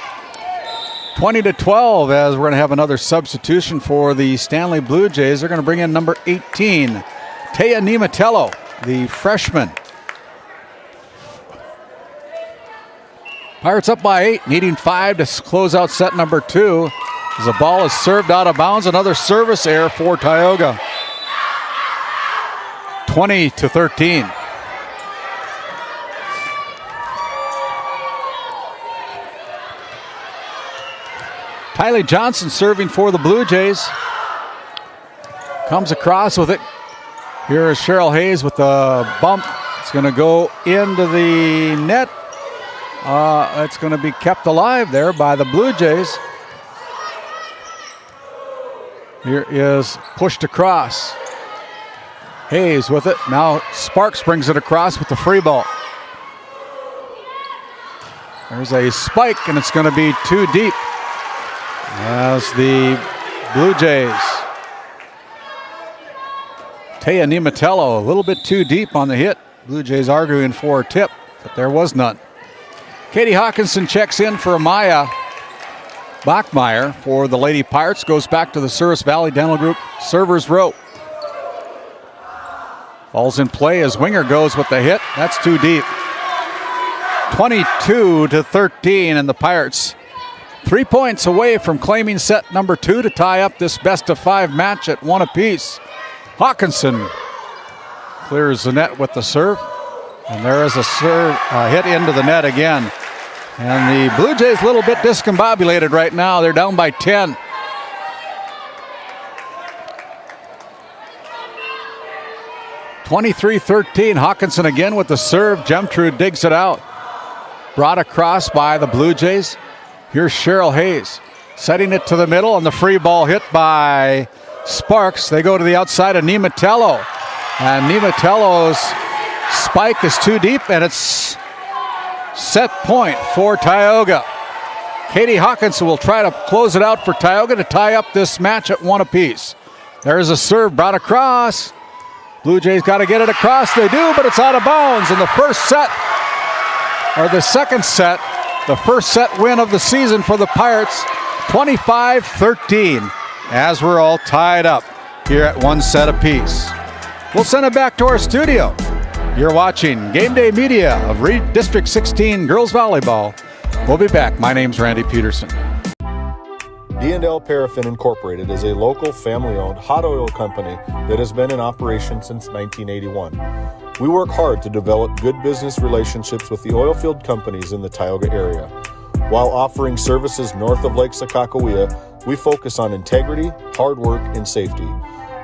20-12 as we're going to have another substitution for the Stanley Blue Jays. They're going to bring in number 18, Taya Nimatello, the freshman. Pirates up by 8, needing 5 to close out set number 2. As the ball is served out of bounds, another service error for Tioga. 20-13. Tylee Johnson serving for the Blue Jays. Comes across with it. Here is Cheryl Hayes with the bump. It's going to go into the net. It's going to be kept alive there by the Blue Jays. Here is pushed across. Hayes with it. Now Sparks brings it across with the free ball. There's a spike, and it's going to be too deep as the Blue Jays. Taya Nimatello a little bit too deep on the hit. Blue Jays arguing for a tip, but there was none. Katie Hawkinson checks in for Amaya Bachmeyer for the Lady Pirates. Goes back to the Service Valley Dental Group servers row. Ball's in play as Winger goes with the hit. That's too deep. 22-13, and the Pirates 3 points away from claiming set number 2 to tie up this best-of-5 match at 1 apiece. Hawkinson clears the net with the serve. And there is a serve hit into the net again. And the Blue Jays a little bit discombobulated right now. They're down by 10. (23-13). Hawkinson again with the serve. Gemtrude digs it out. Brought across by the Blue Jays. Here's Cheryl Hayes setting it to the middle, and the free ball hit by Sparks. They go to the outside of Nimatello. And Nimatello's spike is too deep, and it's set point for Tioga. Katie Hawkinson will try to close it out for Tioga to tie up this match at 1 apiece. There's a serve brought across. Blue Jays got to get it across. They do, but it's out of bounds. In the first set, or the second set, the first set win of the season for the Pirates, 25-13, as we're all tied up here at 1 set apiece. We'll send it back to our studio. You're watching Game Day Media of District 16 Girls Volleyball. We'll be back. My name's Randy Peterson. D&L Paraffin Incorporated is a local family-owned hot oil company that has been in operation since 1981. We work hard to develop good business relationships with the oil field companies in the Tioga area. While offering services north of Lake Sakakawea, we focus on integrity, hard work, and safety.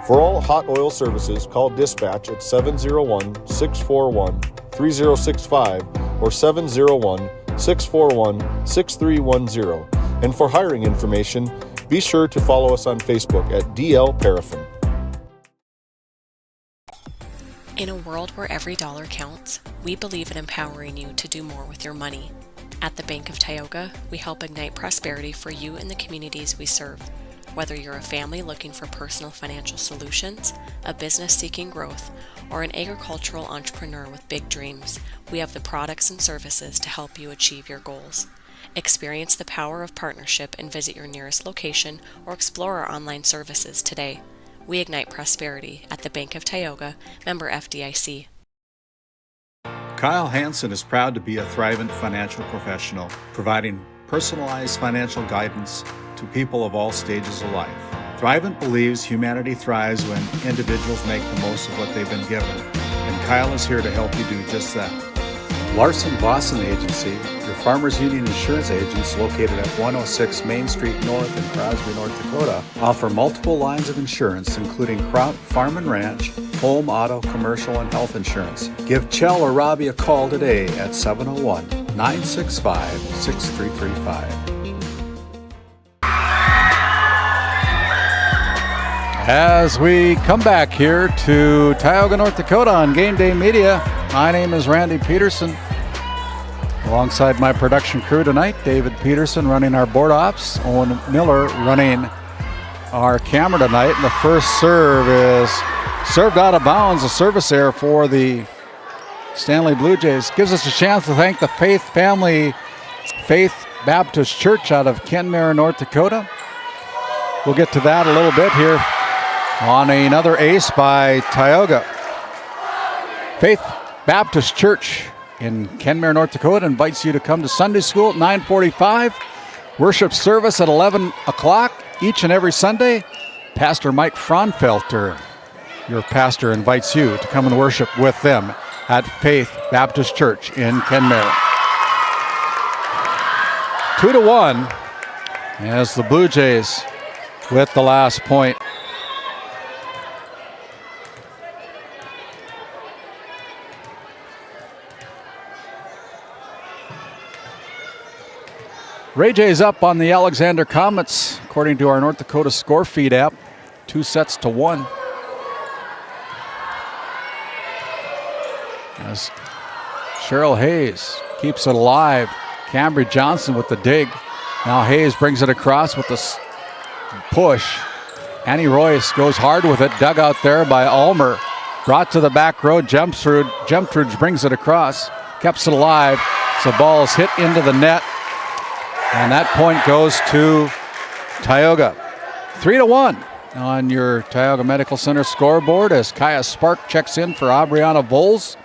For all hot oil services, call dispatch at 701-641-3065 or 701-641-6310. And for hiring information, be sure to follow us on Facebook at DL Paraffin. In a world where every dollar counts, we believe in empowering you to do more with your money. At the Bank of Tioga, we help ignite prosperity for you and the communities we serve. Whether you're a family looking for personal financial solutions, a business seeking growth, or an agricultural entrepreneur with big dreams, we have the products and services to help you achieve your goals. Experience the power of partnership and visit your nearest location or explore our online services today. We ignite prosperity at the Bank of Tioga, member FDIC. Kyle Hansen is proud to be a Thrivent financial professional, providing personalized financial guidance to people of all stages of life. Thrivent believes humanity thrives when individuals make the most of what they've been given, and Kyle is here to help you do just that. Larson Boston Agency, your Farmers Union insurance agents located at 106 Main Street North in Crosby, North Dakota, offer multiple lines of insurance, including crop, farm and ranch, home, auto, commercial, and health insurance. Give Chell or Robbie a call today at 701-965-6335. As we come back here to Tioga, North Dakota on GameDay Media, my name is Randy Peterson. Alongside my production crew tonight, David Peterson running our board ops, Owen Miller running our camera tonight. And the first serve is served out of bounds, a service error for the Stanley Blue Jays. Gives us a chance to thank the Faith Baptist Church out of Kenmare, North Dakota. We'll get to that a little bit here on another ace by Tioga. Faith Baptist Church in Kenmare, North Dakota invites you to come to Sunday school at 9:45, worship service at 11 o'clock each and every Sunday. Pastor Mike Fraunfelter, your pastor, invites you to come and worship with them at Faith Baptist Church in Kenmare. 2-1 as the Blue Jays with the last point. Ray J's up on the Alexander Comets, according to our North Dakota score feed app, 2-1. As Cheryl Hayes keeps it alive. Cambry Johnson with the dig. Now Hayes brings it across with the push. Annie Royce goes hard with it, dug out there by Ulmer. Brought to the back row, Jemtrudge brings it across, keeps it alive. So the ball is hit into the net. And that point goes to Tioga. 3-1 on your Tioga Medical Center scoreboard as Kaya Spark checks in for Aubriana Voles.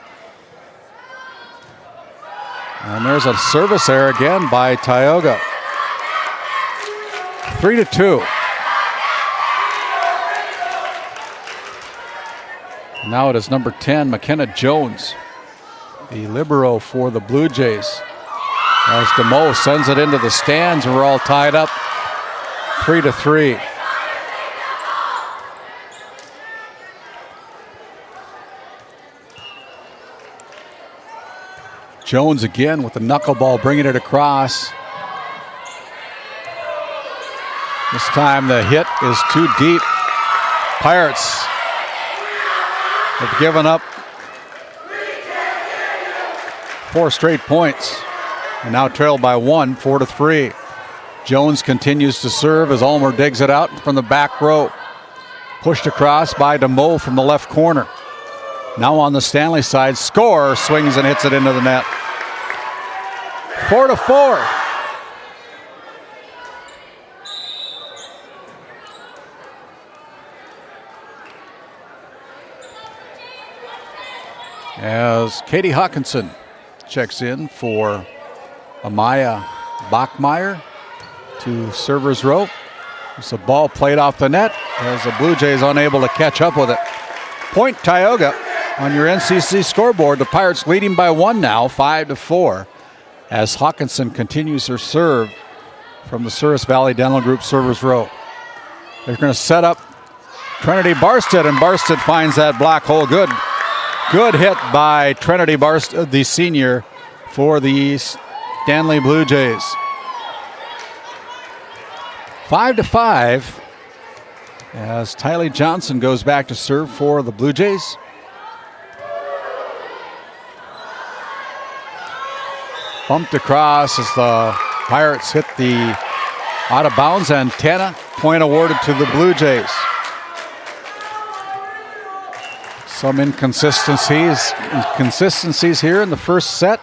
And there's a service error again by Tioga. 3-2. Now it is number 10, McKenna Jones, the libero for the Blue Jays. As DeMoe sends it into the stands, and we're all tied up 3-3. Jones again with the knuckleball, bringing it across. This time the hit is too deep. Pirates have given up 4 straight points. And now trailed by 1, 4-3. Jones continues to serve as Ulmer digs it out from the back row. Pushed across by DeMoe from the left corner. Now on the Stanley side, Score swings and hits it into the net. 4-4. As Katie Hawkinson checks in for Amaya Bachmeyer to server's row. It's a ball played off the net as the Blue Jays unable to catch up with it. Point Tioga on your NCC scoreboard. The Pirates leading by 1 now, 5-4. as Hawkinson continues her serve from the Souris Valley Dental Group servers row. They're going to set up Trinity Barstead, and Barstead finds that black hole. Good hit by Trinity Barstead, the senior for the Stanley Blue Jays. 5-5 as Tylee Johnson goes back to serve for the Blue Jays. Bumped across as the Pirates hit the out of bounds antenna. Point awarded to the Blue Jays. Some inconsistencies here in the first set.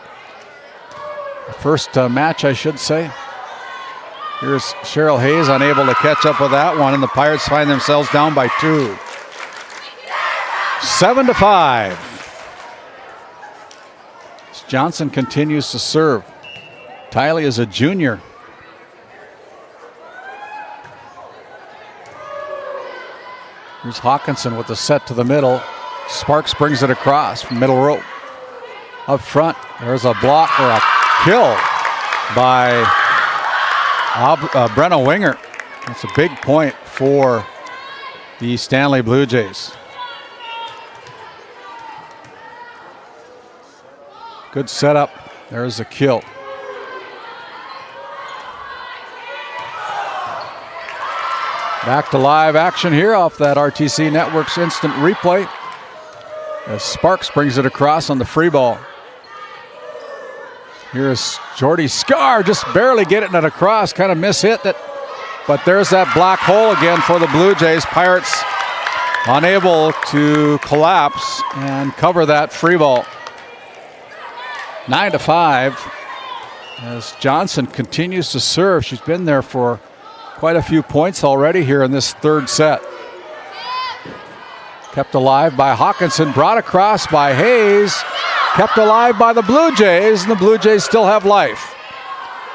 First match, I should say. Here's Cheryl Hayes unable to catch up with that one, and the Pirates find themselves down by 2. 7-5. Johnson continues to serve. Tylee is a junior. Here's Hawkinson with the set to the middle. Sparks brings it across from middle row. Up front, there's a block or a kill by Brenna Winger. That's a big point for the Stanley Blue Jays. Good setup. There's a kill. Back to live action here off that RTC Networks instant replay. As Sparks brings it across on the free ball. Here's Jordy Scar just barely getting it across, kind of mishit it. But there's that black hole again for the Blue Jays. Pirates unable to collapse and cover that free ball. 9-5 as Johnson continues to serve. She's been there for quite a few points already here in this third set. Kept alive by Hawkinson, brought across by Hayes. Kept alive by the Blue Jays, and the Blue Jays still have life.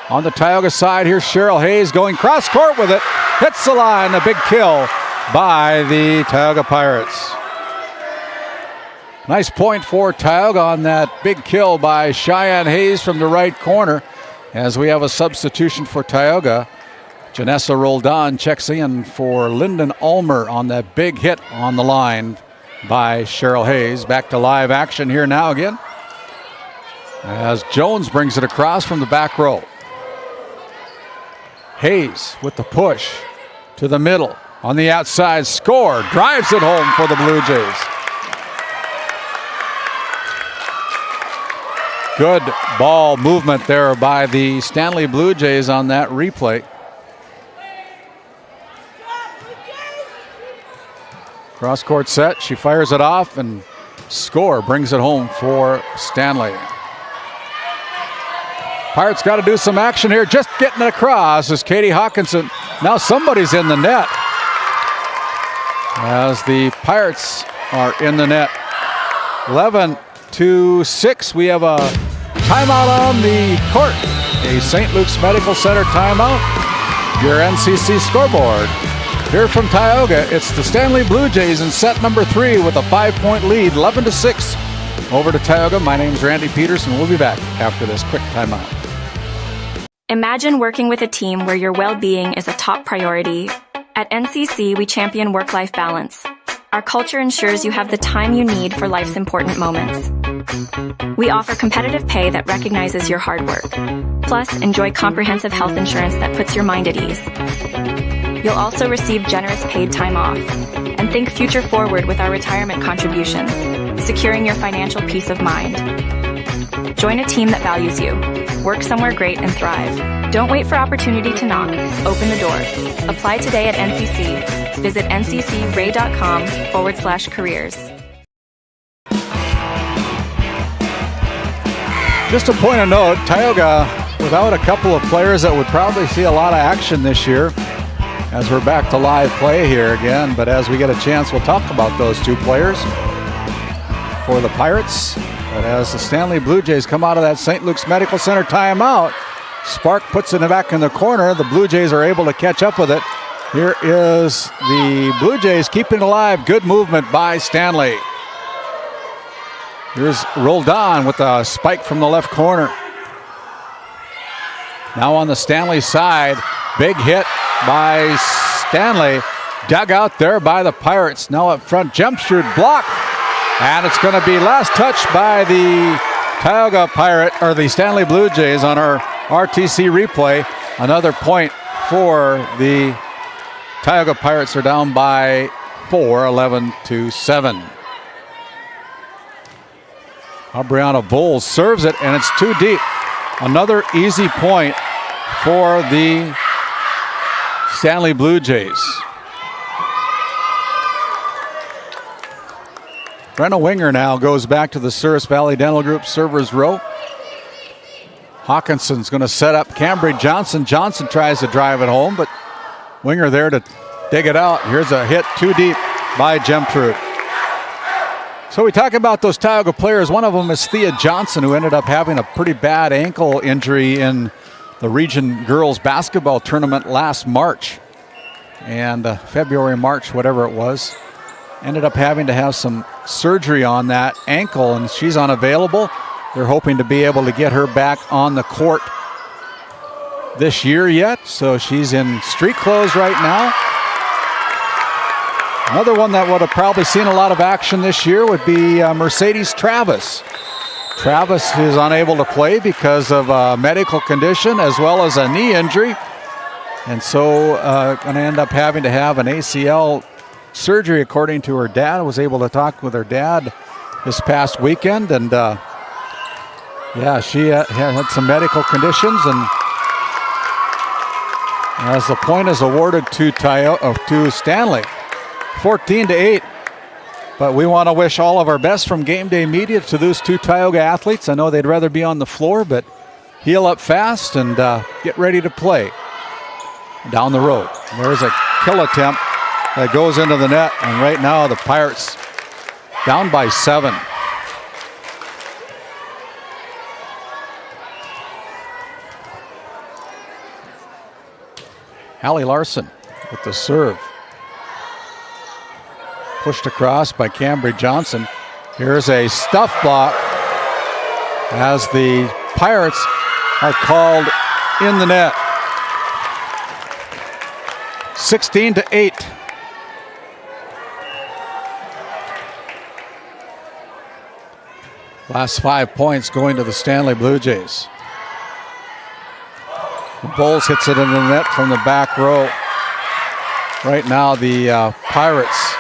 On the Tioga side, here's Cheryl Hayes going cross court with it. Hits the line, a big kill by the Tioga Pirates. Nice point for Tioga on that big kill by Cheyenne Hayes from the right corner. As we have a substitution for Tioga, Janessa Roldan checks in for Lyndon Ulmer on that big hit on the line by Cheryl Hayes. Back to live action here now again, as Jones brings it across from the back row. Hayes with the push to the middle. On the outside, score. Drives it home for the Blue Jays. Good ball movement there by the Stanley Blue Jays on that replay. Cross-court set, she fires it off, and score brings it home for Stanley. Pirates got to do some action here, just getting it across is Katie Hawkinson. Now somebody's in the net as the Pirates are in the net. 11-6, we have a timeout on the court. A St. Luke's Medical Center timeout. Your NCC scoreboard. Here from Tioga, it's the Stanley Blue Jays in set number 3 with a 5-point lead, 11-6 over to Tioga. My name's Randy Peterson. We'll be back after this quick timeout. Imagine working with a team where your well-being is a top priority. At NCC, we champion work-life balance. Our culture ensures you have the time you need for life's important moments. We offer competitive pay that recognizes your hard work. Plus, enjoy comprehensive health insurance that puts your mind at ease. You'll also receive generous paid time off. And think future forward with our retirement contributions, securing your financial peace of mind. Join a team that values you. Work somewhere great and thrive. Don't wait for opportunity to knock. Open the door. Apply today at NCC. Visit nccray.com/careers. Just a point of note, Tioga without a couple of players that would probably see a lot of action this year, as we're back to live play here again. But as we get a chance, we'll talk about those two players for the Pirates. But as the Stanley Blue Jays come out of that St. Luke's Medical Center timeout, Spark puts it back in the corner. The Blue Jays are able to catch up with it. Here is the Blue Jays keeping it alive. Good movement by Stanley. Here's Roldan with a spike from the left corner. Now on the Stanley side, big hit by Stanley. Dug out there by the Pirates. Now up front, jump shoot blocked. And it's going to be last touch by the Tioga Pirate, or the Stanley Blue Jays on our RTC replay. Another point for the Tioga Pirates. Are down by 4, 11-7. Aubriana Voles serves it, and it's too deep. Another easy point for the Stanley Blue Jays. Brenna Winger now goes back to the Souris Valley Dental Group servers row. Hawkinson's going to set up Cambridge Johnson. Johnson tries to drive it home, but Winger there to dig it out. Here's a hit too deep by Gemtrude. So we talk about those Tioga players. One of them is Thea Johnson, who ended up having a pretty bad ankle injury in the region girls basketball tournament last March. And February, March, whatever it was. Ended up having to have some surgery on that ankle, and she's unavailable. They're hoping to be able to get her back on the court this year yet, so she's in street clothes right now. Another one that would have probably seen a lot of action this year would be Mercedes Travis. Travis is unable to play because of a medical condition as well as a knee injury, and so going to end up having to have an ACL surgery, according to her dad. I was able to talk with her dad this past weekend, and yeah, she had some medical conditions, and as the point is awarded to Stanley, 14-8. But we want to wish all of our best from GameDay Media to those two Tioga athletes. I know they'd rather be on the floor, but heal up fast and get ready to play down the road. There's a kill attempt that goes into the net, and right now the Pirates down by 7. Hallie Larson with the serve. Pushed across by Cambry Johnson. Here's a stuff block as the Pirates are called in the net. 16-8. Last 5 points going to the Stanley Blue Jays. Bowles hits it into the net from the back row. Right now the Pirates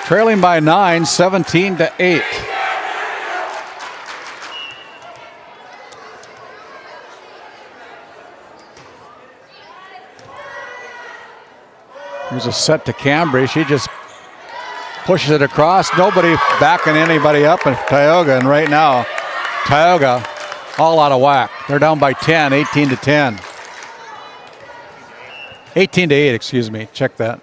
trailing by 9, 17-8. Here's a set to Cambry. She just pushes it across. Nobody backing anybody up in Tioga, and right now Tioga all out of whack. They're down by 10, 18-10. 18-8, excuse me. Check that.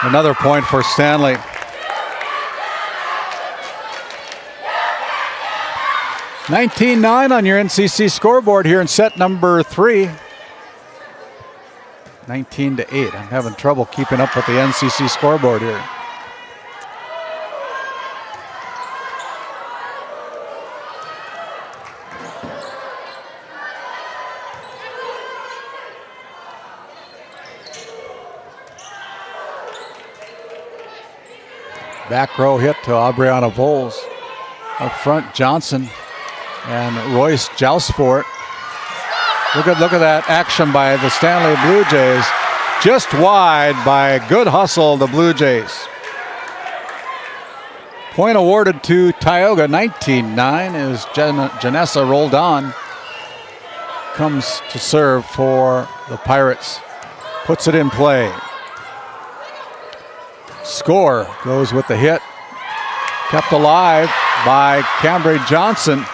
Another point for Stanley. $19-9 on your NCC scoreboard here in set number 3. 19-8. I'm having trouble keeping up with the NCC scoreboard here. Back row hit to Aubriana Voles. Up front, Johnson and Royce joust for it. Look at that action by the Stanley Blue Jays. Just wide by good hustle, the Blue Jays. Point awarded to Tioga, 19-9, as Janessa rolled on. Comes to serve for the Pirates. Puts it in play. Score goes with the hit. Kept alive by Cambry Johnson.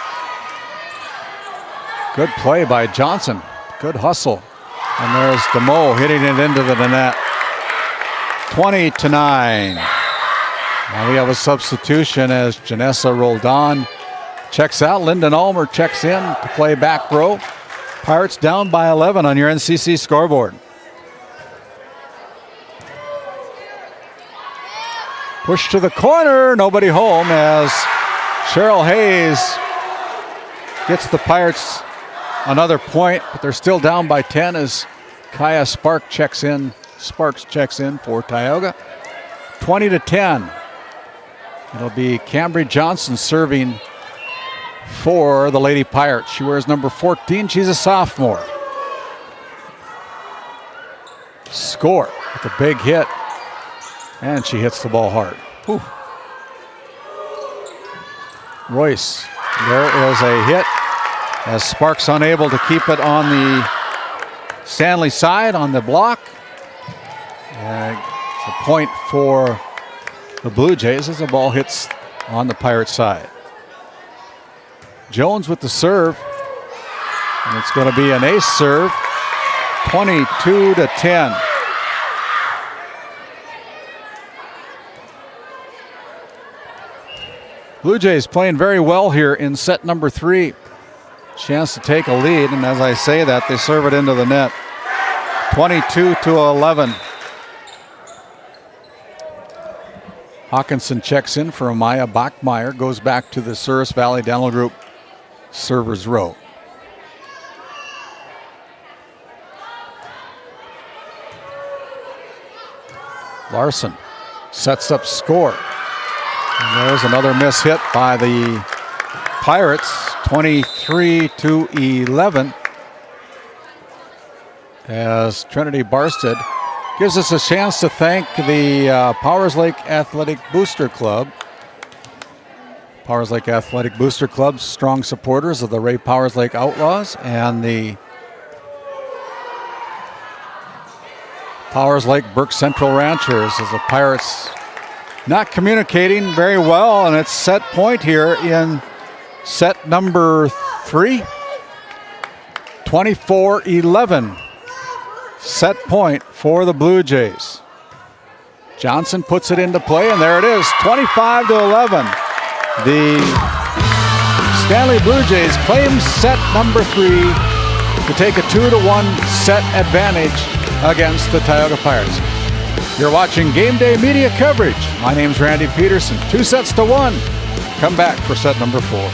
Good play by Johnson. Good hustle. And there's DeMoe hitting it into the net. 20-9. Now we have a substitution as Janessa rolled on. Checks out. Lyndon Ulmer checks in to play back row. Pirates down by 11 on your NCC scoreboard. Push to the corner, nobody home as Cheryl Hayes gets the Pirates another point, but they're still down by 10 as Kaya Sparks checks in for Tioga. 20-10. It'll be Cambry Johnson serving for the Lady Pirates. She wears number 14. She's a sophomore. Score with a big hit. And she hits the ball hard. Whew. Royce, there is a hit as Sparks unable to keep it on the Stanley side on the block. It's a point for the Blue Jays as the ball hits on the Pirate side. Jones with the serve. And it's going to be an ace serve. 22-10. Blue Jays playing very well here in set number 3. Chance to take a lead, and as I say that, they serve it into the net. 22-11. Hawkinson checks in for Amaya Bachmeyer, goes back to the Souris Valley Dental Group servers row. Larson sets up score. And there's another miss hit by the Pirates, 23-11. As Trinity Barstead gives us a chance to thank the Powers Lake Athletic Booster Club. Powers Lake Athletic Booster Club, strong supporters of the Ray Powers Lake Outlaws and the Powers Lake Burke Central Ranchers, as the Pirates not communicating very well, and it's set point here in set number 3. 24-11. Set point for the Blue Jays. Johnson puts it into play, and there it is, 25-11. The Stanley Blue Jays claim set number 3 to take a 2-1 set advantage against the Tioga Pirates. You're watching Game Day Media coverage. My name's Randy Peterson. 2-1. Come back for set number 4.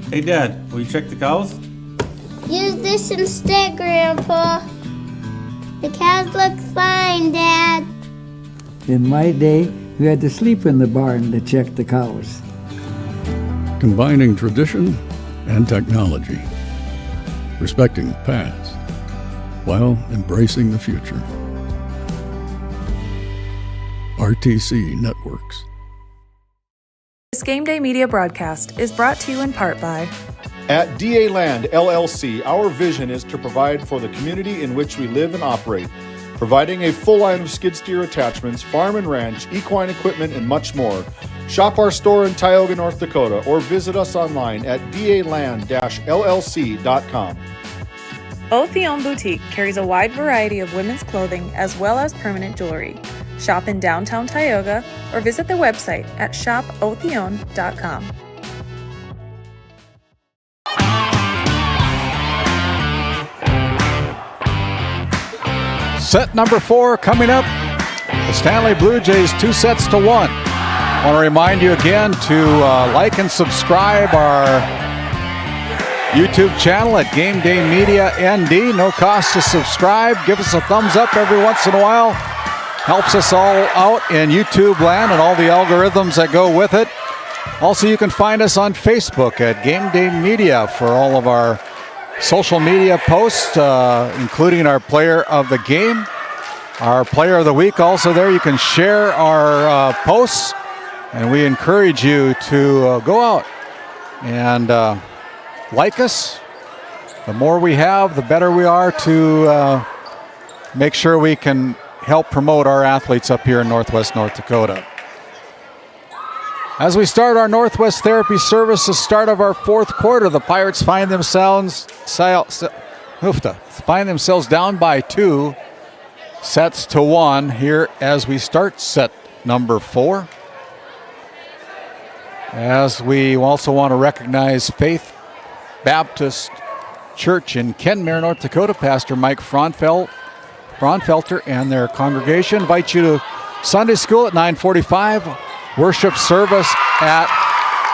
Hey, Dad, will you check the cows? Use this instead, Grandpa. The cows look fine, Dad. In my day, we had to sleep in the barn to check the cows. Combining tradition and technology. Respecting the past while embracing the future. RTC Networks. This Game Day Media broadcast is brought to you in part by At DA Land LLC, our vision is to provide for the community in which we live and operate, providing a full line of skid steer attachments, farm and ranch, equine equipment, and much more. Shop our store in Tioga, North Dakota, or visit us online at daland-llc.com. Otheon Boutique carries a wide variety of women's clothing as well as permanent jewelry. Shop in downtown Tioga or visit their website at shopotheon.com. Set number 4 coming up. The Stanley Blue Jays 2-1. I want to remind you again to like and subscribe our YouTube channel at Game Day Media ND. No cost to subscribe. Give us a thumbs up every once in a while. Helps us all out in YouTube land and all the algorithms that go with it. Also, you can find us on Facebook at Game Day Media for all of our social media posts, including our player of the game, our player of the week. Also there, you can share our posts, and we encourage you to go out and like us. The more we have, the better we are to make sure we can help promote our athletes up here in Northwest North Dakota. As we start our Northwest Therapy Services start of our 4th quarter, the Pirates find themselves down by 2 sets to 1 here as we start set number 4. As we also want to recognize Faith Baptist Church in Kenmare, North Dakota. Pastor Mike Fraunfelter and their congregation invite you to Sunday school at 9:45. Worship service at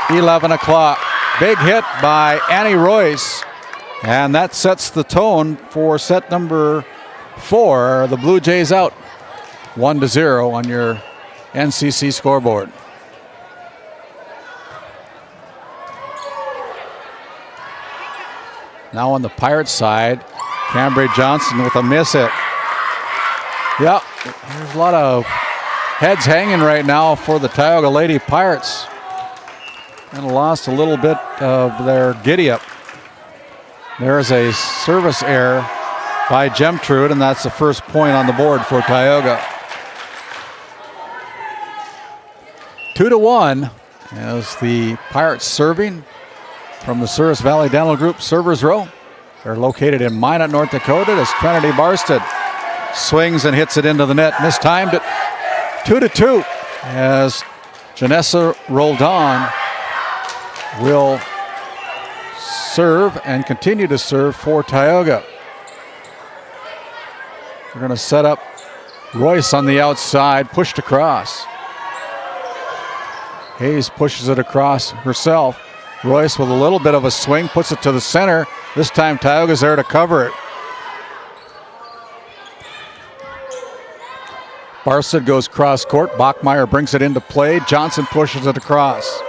11 o'clock. Big hit by Annie Royce. And that sets the tone for set number 4. The Blue Jays out 1-0 on your NCC scoreboard. Now on the Pirates side, Cambry Johnson with a miss hit. Yeah, there's a lot of heads hanging right now for the Tioga Lady Pirates. And lost a little bit of their giddy-up. There's a service error by Gemtrude, and that's the first point on the board for Tioga. 2-1 as the Pirates serving from the Souris Valley Dental Group Servers Row. They're located in Minot, North Dakota. As Trinity Barsted swings and hits it into the net. Mistimed it. 2-2 as Janessa Roldan will serve and continue to serve for Tioga. We're going to set up Royce on the outside, pushed across. Hayes pushes it across herself. Royce with a little bit of a swing, puts it to the center. This time Tioga's there to cover it. Barsted goes cross court. Bachmeyer brings it into play. Johnson pushes it across.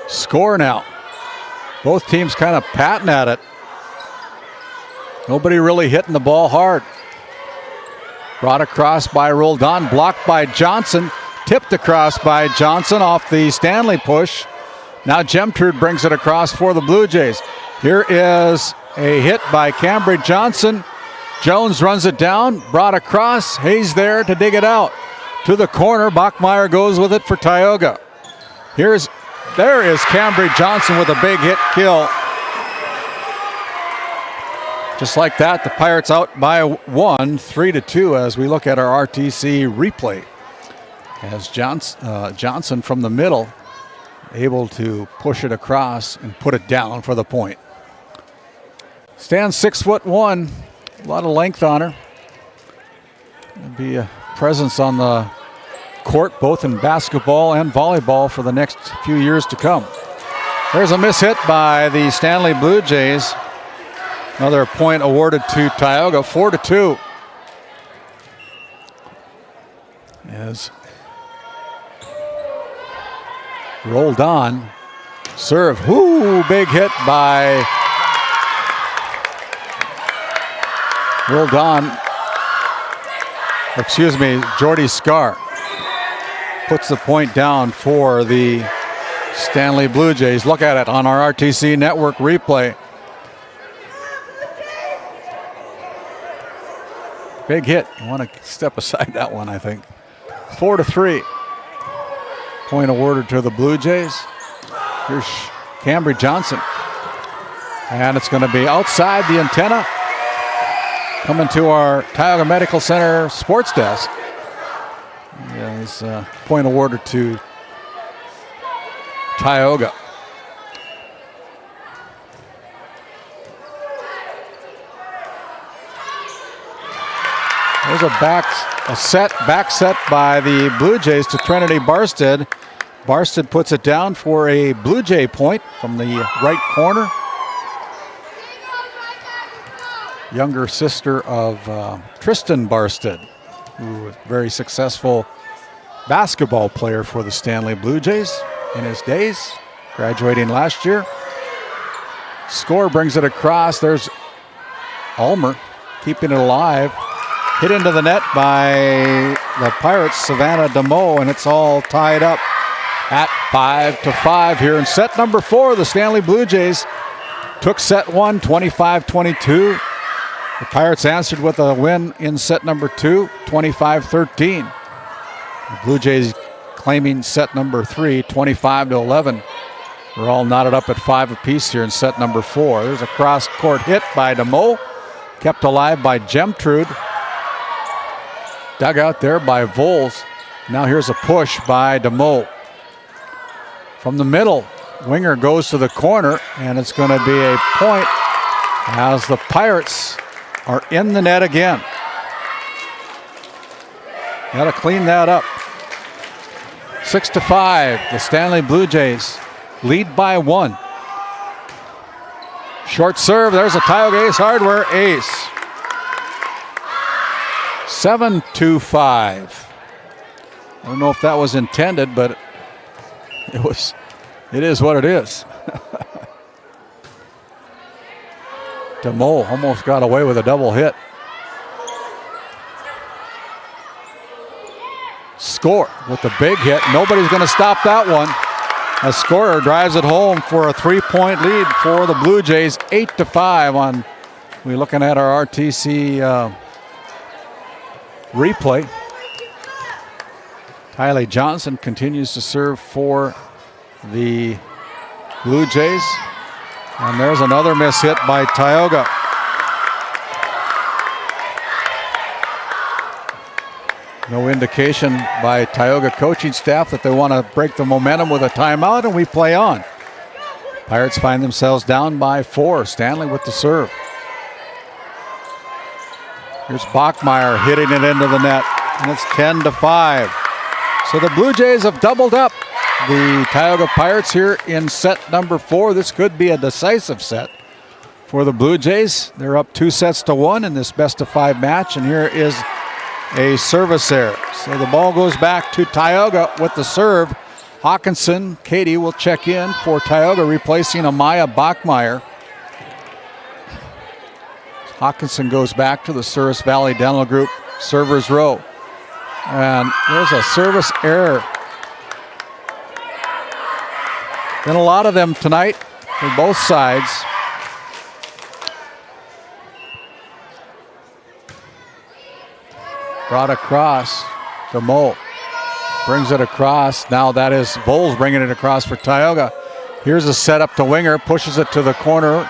Score now. Both teams kind of patting at it. Nobody really hitting the ball hard. Brought across by Roldan, blocked by Johnson. Tipped across by Johnson off the Stanley push. Now Gemtrude brings it across for the Blue Jays. Here is a hit by Cambry Johnson. Jones runs it down, brought across. Hayes there to dig it out. To the corner, Bachmeyer goes with it for Tioga. There is Cambry Johnson with a big hit kill. Just like that, the Pirates out by 1, 3-2 as we look at our RTC replay. As Johnson from the middle able to push it across and put it down for the point. Stands 6'1", a lot of length on her. There'll be a presence on the court both in basketball and volleyball for the next few years to come. There's a miss hit by the Stanley Blue Jays. Another point awarded to Tioga, 4-2. As rolled on, serve, big hit by Jordy Scar. Puts the point down for the Stanley Blue Jays. Look at it on our RTC Network replay. Big hit. You want to step aside that one, I think. 4-3. Point awarded to the Blue Jays. Here's Cambry Johnson. And it's going to be outside the antenna. Coming to our Tioga Medical Center sports desk. Yes, point awarded to Tioga. There's a back set by the Blue Jays to Trinity Barsted. Barsted puts it down for a Blue Jay point from the right corner. Younger sister of Tristan Barsted, who was a very successful basketball player for the Stanley Blue Jays in his days, graduating last year. Score brings it across. There's Ulmer keeping it alive. Hit into the net by the Pirates, Savannah DeMoe, and it's all tied up at 5-5 here in set number 4. The Stanley Blue Jays took set 1, 25-22. The Pirates answered with a win in set number 2, 25-13. The Blue Jays claiming set number 3, 25-11. We're all knotted up at 5 apiece here in set number 4. There's a cross-court hit by DeMoe, kept alive by Gemtrude. Dug out there by Voles. Now here's a push by DeMoe. From the middle, Winger goes to the corner, and it's going to be a point as the Pirates are in the net again. Got to clean that up. 6-5, the Stanley Blue Jays lead by 1. Short serve, there's a Tioga Ace Hardware ace. 7-5. I don't know if that was intended, but it is what it is. DeMoe almost got away with a double hit. Score with the big hit. Nobody's going to stop that one. A scorer drives it home for a 3-point lead for the Blue Jays. 8-5 on, we're looking at our RTC replay. Tylee Johnson continues to serve for the Blue Jays. And there's another miss hit by Tioga. No indication by Tioga coaching staff that they want to break the momentum with a timeout, and we play on. Pirates find themselves down by 4. Stanley with the serve. Here's Bachmeyer hitting it into the net, and it's 10-5. So the Blue Jays have doubled up the Tioga Pirates here in set number 4. This could be a decisive set for the Blue Jays. They're up 2-1 in this best-of-5 match, and here is a service error. So the ball goes back to Tioga with the serve. Hawkinson, Katie will check in for Tioga, replacing Amaya Bachmeyer. Hawkinson goes back to the Souris Valley Dental Group servers row. And there's a service error. Been a lot of them tonight for both sides. Brought across. DeMoe brings it across. Now that is Voles bringing it across for Tioga. Here's a setup to Winger. Pushes it to the corner.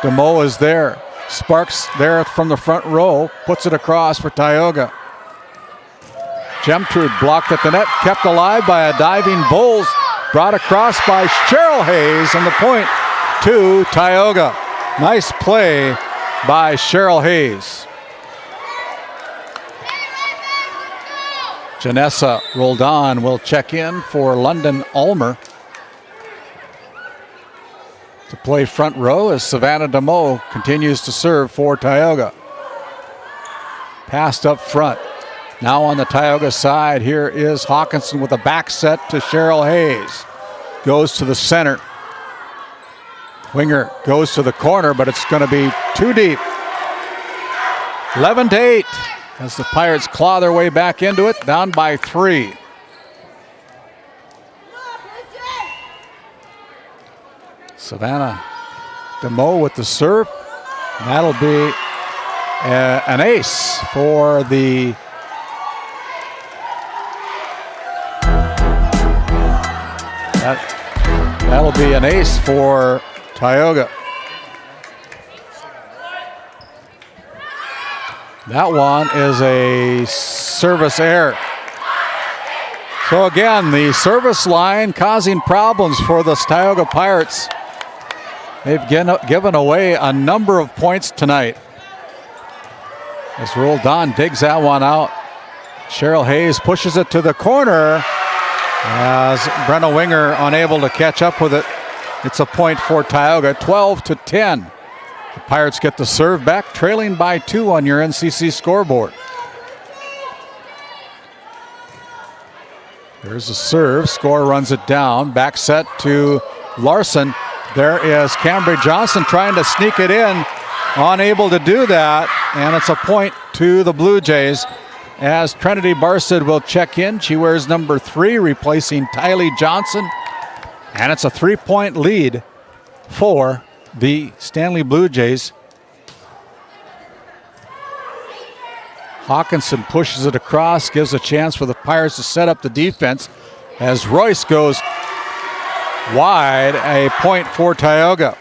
DeMoe is there. Sparks there from the front row. Puts it across for Tioga. Gemtrude blocked at the net. Kept alive by a diving Voles. Brought across by Cheryl Hayes. And the point to Tioga. Nice play by Cheryl Hayes. Janessa Roldan will check in for London Ulmer. To play front row as Savannah DeMoe continues to serve for Tioga. Passed up front. Now on the Tioga side, here is Hawkinson with a back set to Cheryl Hayes. Goes to the center. Winger goes to the corner, but it's going to be too deep. 11-8. As the Pirates claw their way back into it, down by 3. Savannah DeMoe with the serve. That'll be an ace for the that'll be an ace for Tioga. That one is a service error. So again, the service line causing problems for the Tioga Pirates. They've given away a number of points tonight. As Roldan digs that one out. Cheryl Hayes pushes it to the corner. As Brenna Winger unable to catch up with it. It's a point for Tioga, 12-10. The Pirates get the serve back, trailing by 2 on your NCC scoreboard. There's a serve. Score runs it down. Back set to Larson. There is Cambry Johnson trying to sneak it in. Unable to do that. And it's a point to the Blue Jays as Trinity Barsted will check in. She wears number 3, replacing Tylee Johnson. And it's a 3-point lead for the Stanley Blue Jays. Hawkinson pushes it across, gives a chance for the Pirates to set up the defense as Royce goes wide, a point for Tioga.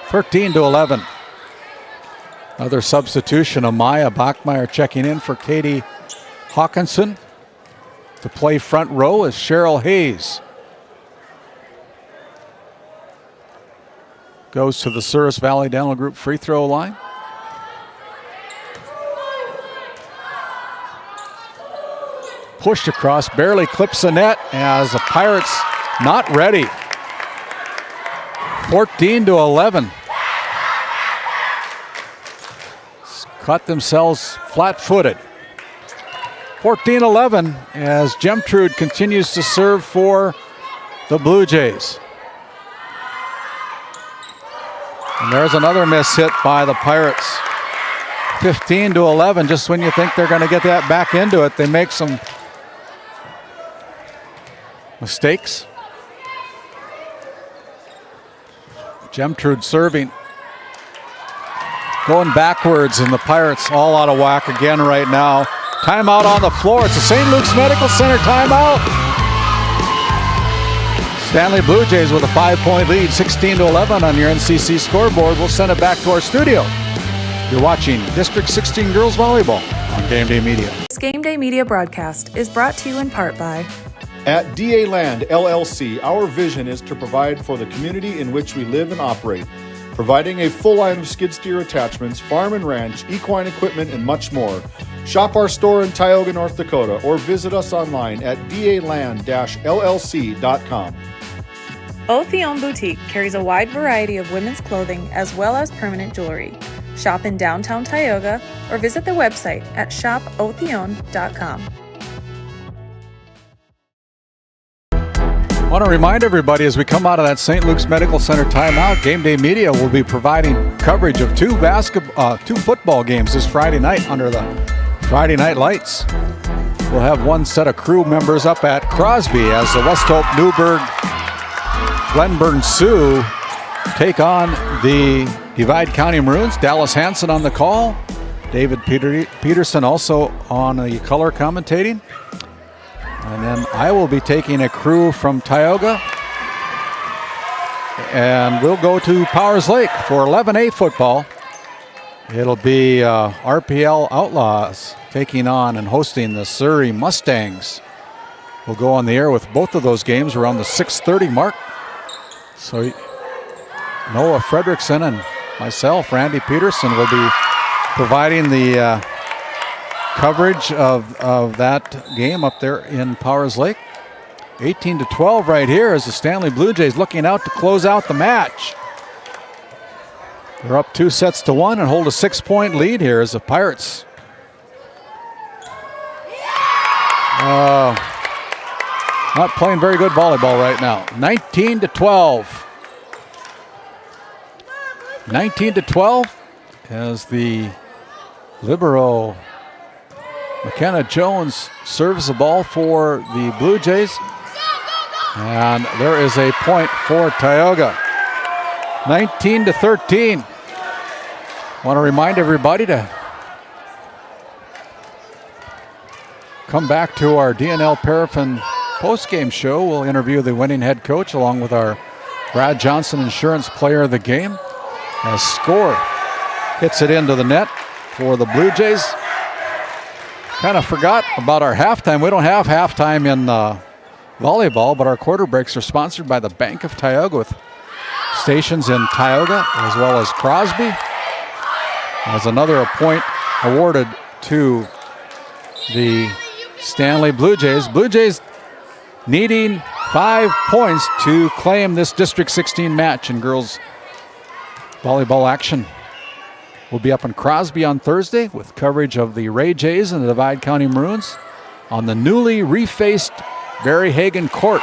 13-11. Another substitution, Amaya Bachmeyer checking in for Katie Hawkinson. To play front row is Cheryl Hayes. goes to the Souris Valley Dental Group free throw line. Pushed across, barely clips the net as the Pirates not ready. 14-11. Caught themselves flat-footed. 14-11 as Gemtrude continues to serve for the Blue Jays. And there's another miss hit by the Pirates. 15-11, just when you think they're going to get that back into it, they make some mistakes. Gemtrude serving. Going backwards, and the Pirates all out of whack again right now. Timeout on the floor. It's the St. Luke's Medical Center timeout. Stanley Blue Jays with a 5-point lead, 16-11 on your NCC scoreboard. We'll send it back to our studio. You're watching District 16 Girls Volleyball on GameDay Media. This GameDay Media broadcast is brought to you in part by At DA Land LLC, our vision is to provide for the community in which we live and operate, providing a full line of skid steer attachments, farm and ranch, equine equipment, and much more. Shop our store in Tioga, North Dakota, or visit us online at daland-llc.com. Otheon Boutique carries a wide variety of women's clothing as well as permanent jewelry. Shop in downtown Tioga or visit their website at shopotheon.com. I want to remind everybody as we come out of that St. Luke's Medical Center timeout, GameDay Media will be providing coverage of two football games this Friday night under the Friday night lights. We'll have one set of crew members up at Crosby as the West Hope Newburgh Glenburn Sioux take on the Divide County Maroons. Dallas Hansen on the call. David Peterson also on the color commentating. And then I will be taking a crew from Tioga. And we'll go to Powers Lake for 11A football. It'll be RPL Outlaws taking on and hosting the Surrey Mustangs. We'll go on the air with both of those games around the 6:30 mark. So Noah Fredrickson and myself, Randy Peterson, will be providing the coverage of that game up there in Powers Lake. 18-12 right here as the Stanley Blue Jays looking out to close out the match. They're up 2-1 and hold a 6-point lead here as the Pirates not playing very good volleyball right now. 19-12. 19-12 as the libero McKenna Jones serves the ball for the Blue Jays. And there is a point for Tioga. 19-13. Want to remind everybody to come back to our DNL Paraffin postgame show. We'll interview the winning head coach along with our Brad Johnson Insurance Player of the Game. As Score hits it into the net for the Blue Jays. Kind of forgot about our halftime. We don't have halftime in volleyball, but our quarter breaks are sponsored by the Bank of Tioga with stations in Tioga as well as Crosby. As another point awarded to the Stanley Blue Jays. Blue Jays needing 5 points to claim this District 16 match in girls volleyball action. We'll be up in Crosby on Thursday with coverage of the Ray Jays and the Divide County Maroons on the newly refaced Barry Hagan Court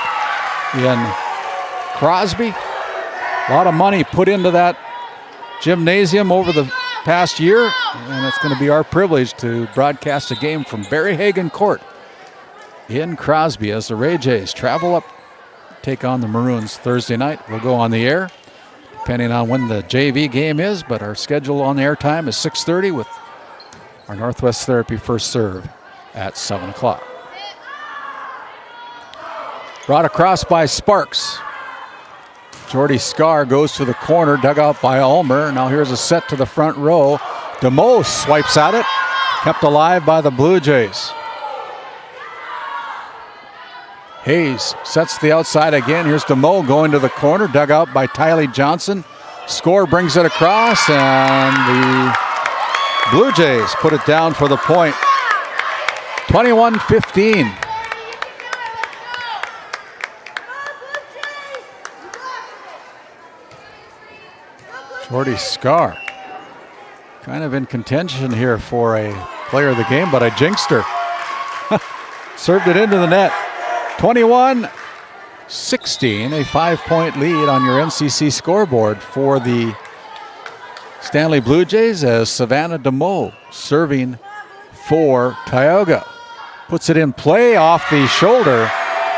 in Crosby. A lot of money put into that gymnasium over the past year, and it's going to be our privilege to broadcast a game from Barry Hagan Court in Crosby as the Ray Jays travel up, take on the Maroons Thursday night. We'll go on the air depending on when the JV game is, but our schedule on the air time is 6:30 with our Northwest Therapy first serve at 7 o'clock. Brought across by Sparks. Jordy Scar goes to the corner, dug out by Ulmer. Now here's a set to the front row. DeMoe swipes at it, kept alive by the Blue Jays. Hayes sets the outside again. Here's DeMoe going to the corner, dug out by Tylee Johnson. Score brings it across, and the Blue Jays put it down for the point. 21-15. Jordy Scar kind of in contention here for a player of the game, but I jinxed her. Served it into the net. 21-16, a 5-point lead on your NCC scoreboard for the Stanley Blue Jays as Savannah DeMoe serving for Tioga. Puts it in play off the shoulder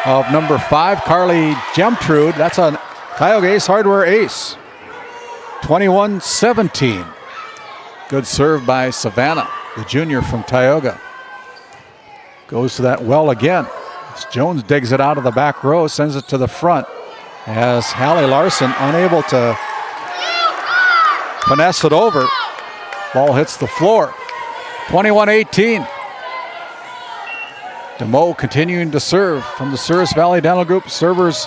of number 5, Carly Gemtrude. That's a Tioga Ace Hardware ace. 21-17. Good serve by Savannah, the junior from Tioga. Goes to that well again. As Jones digs it out of the back row, sends it to the front. As Hallie Larson unable to finesse it over. Ball hits the floor. 21-18. DeMoe continuing to serve from the Service Valley Dental Group servers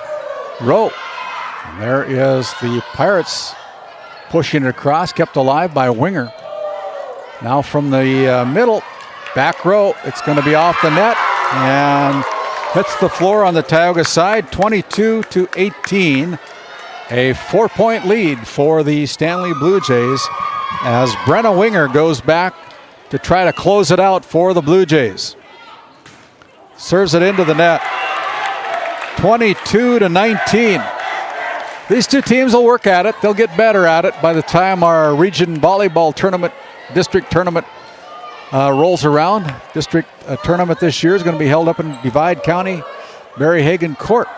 row. And there is the Pirates pushing it across, kept alive by Winger. Now from the middle, back row, it's going to be off the net and hits the floor on the Tioga side, 22-18. A 4-point lead for the Stanley Blue Jays as Brenna Winger goes back to try to close it out for the Blue Jays. Serves it into the net, 22-19. These two teams will work at it. They'll get better at it by the time our region volleyball tournament, district tournament rolls around. District tournament this year is going to be held up in Divide County, Berryhagen Court.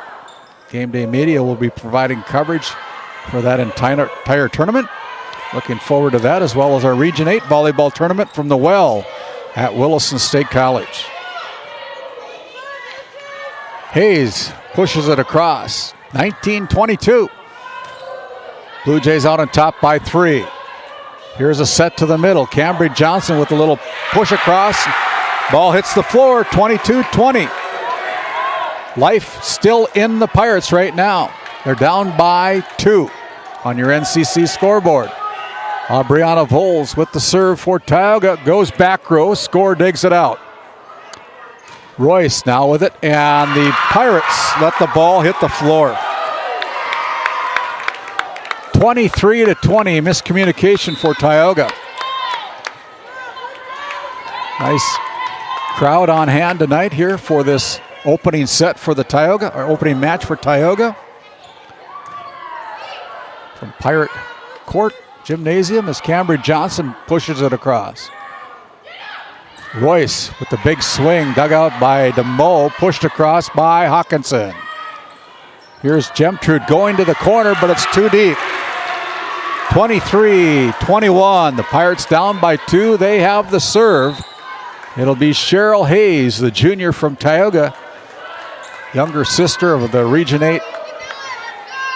GameDay Media will be providing coverage for that entire tournament. Looking forward to that, as well as our Region 8 volleyball tournament from the Well at Williston State College. Hayes pushes it across, 19-22. Blue Jays out on top by 3. Here's a set to the middle. Cambridge Johnson with a little push across. Ball hits the floor, 22-20. Life still in the Pirates right now. They're down by 2 on your NCC scoreboard. Brianna Voles with the serve for Tioga. Goes back row. Score digs it out. Royce now with it, and the Pirates let the ball hit the floor. 23-20, miscommunication for Tioga. Nice crowd on hand tonight here for this opening set for the Tioga, or opening match for Tioga. From Pirate Court Gymnasium as Cambridge Johnson pushes it across. Royce with the big swing, dug out by DeMoe, pushed across by Hawkinson. Here's Gemtrude going to the corner, but it's too deep. 23-21, the Pirates down by 2. They have the serve. It'll be Cheryl Hayes, the junior from Tioga, younger sister of the Region 8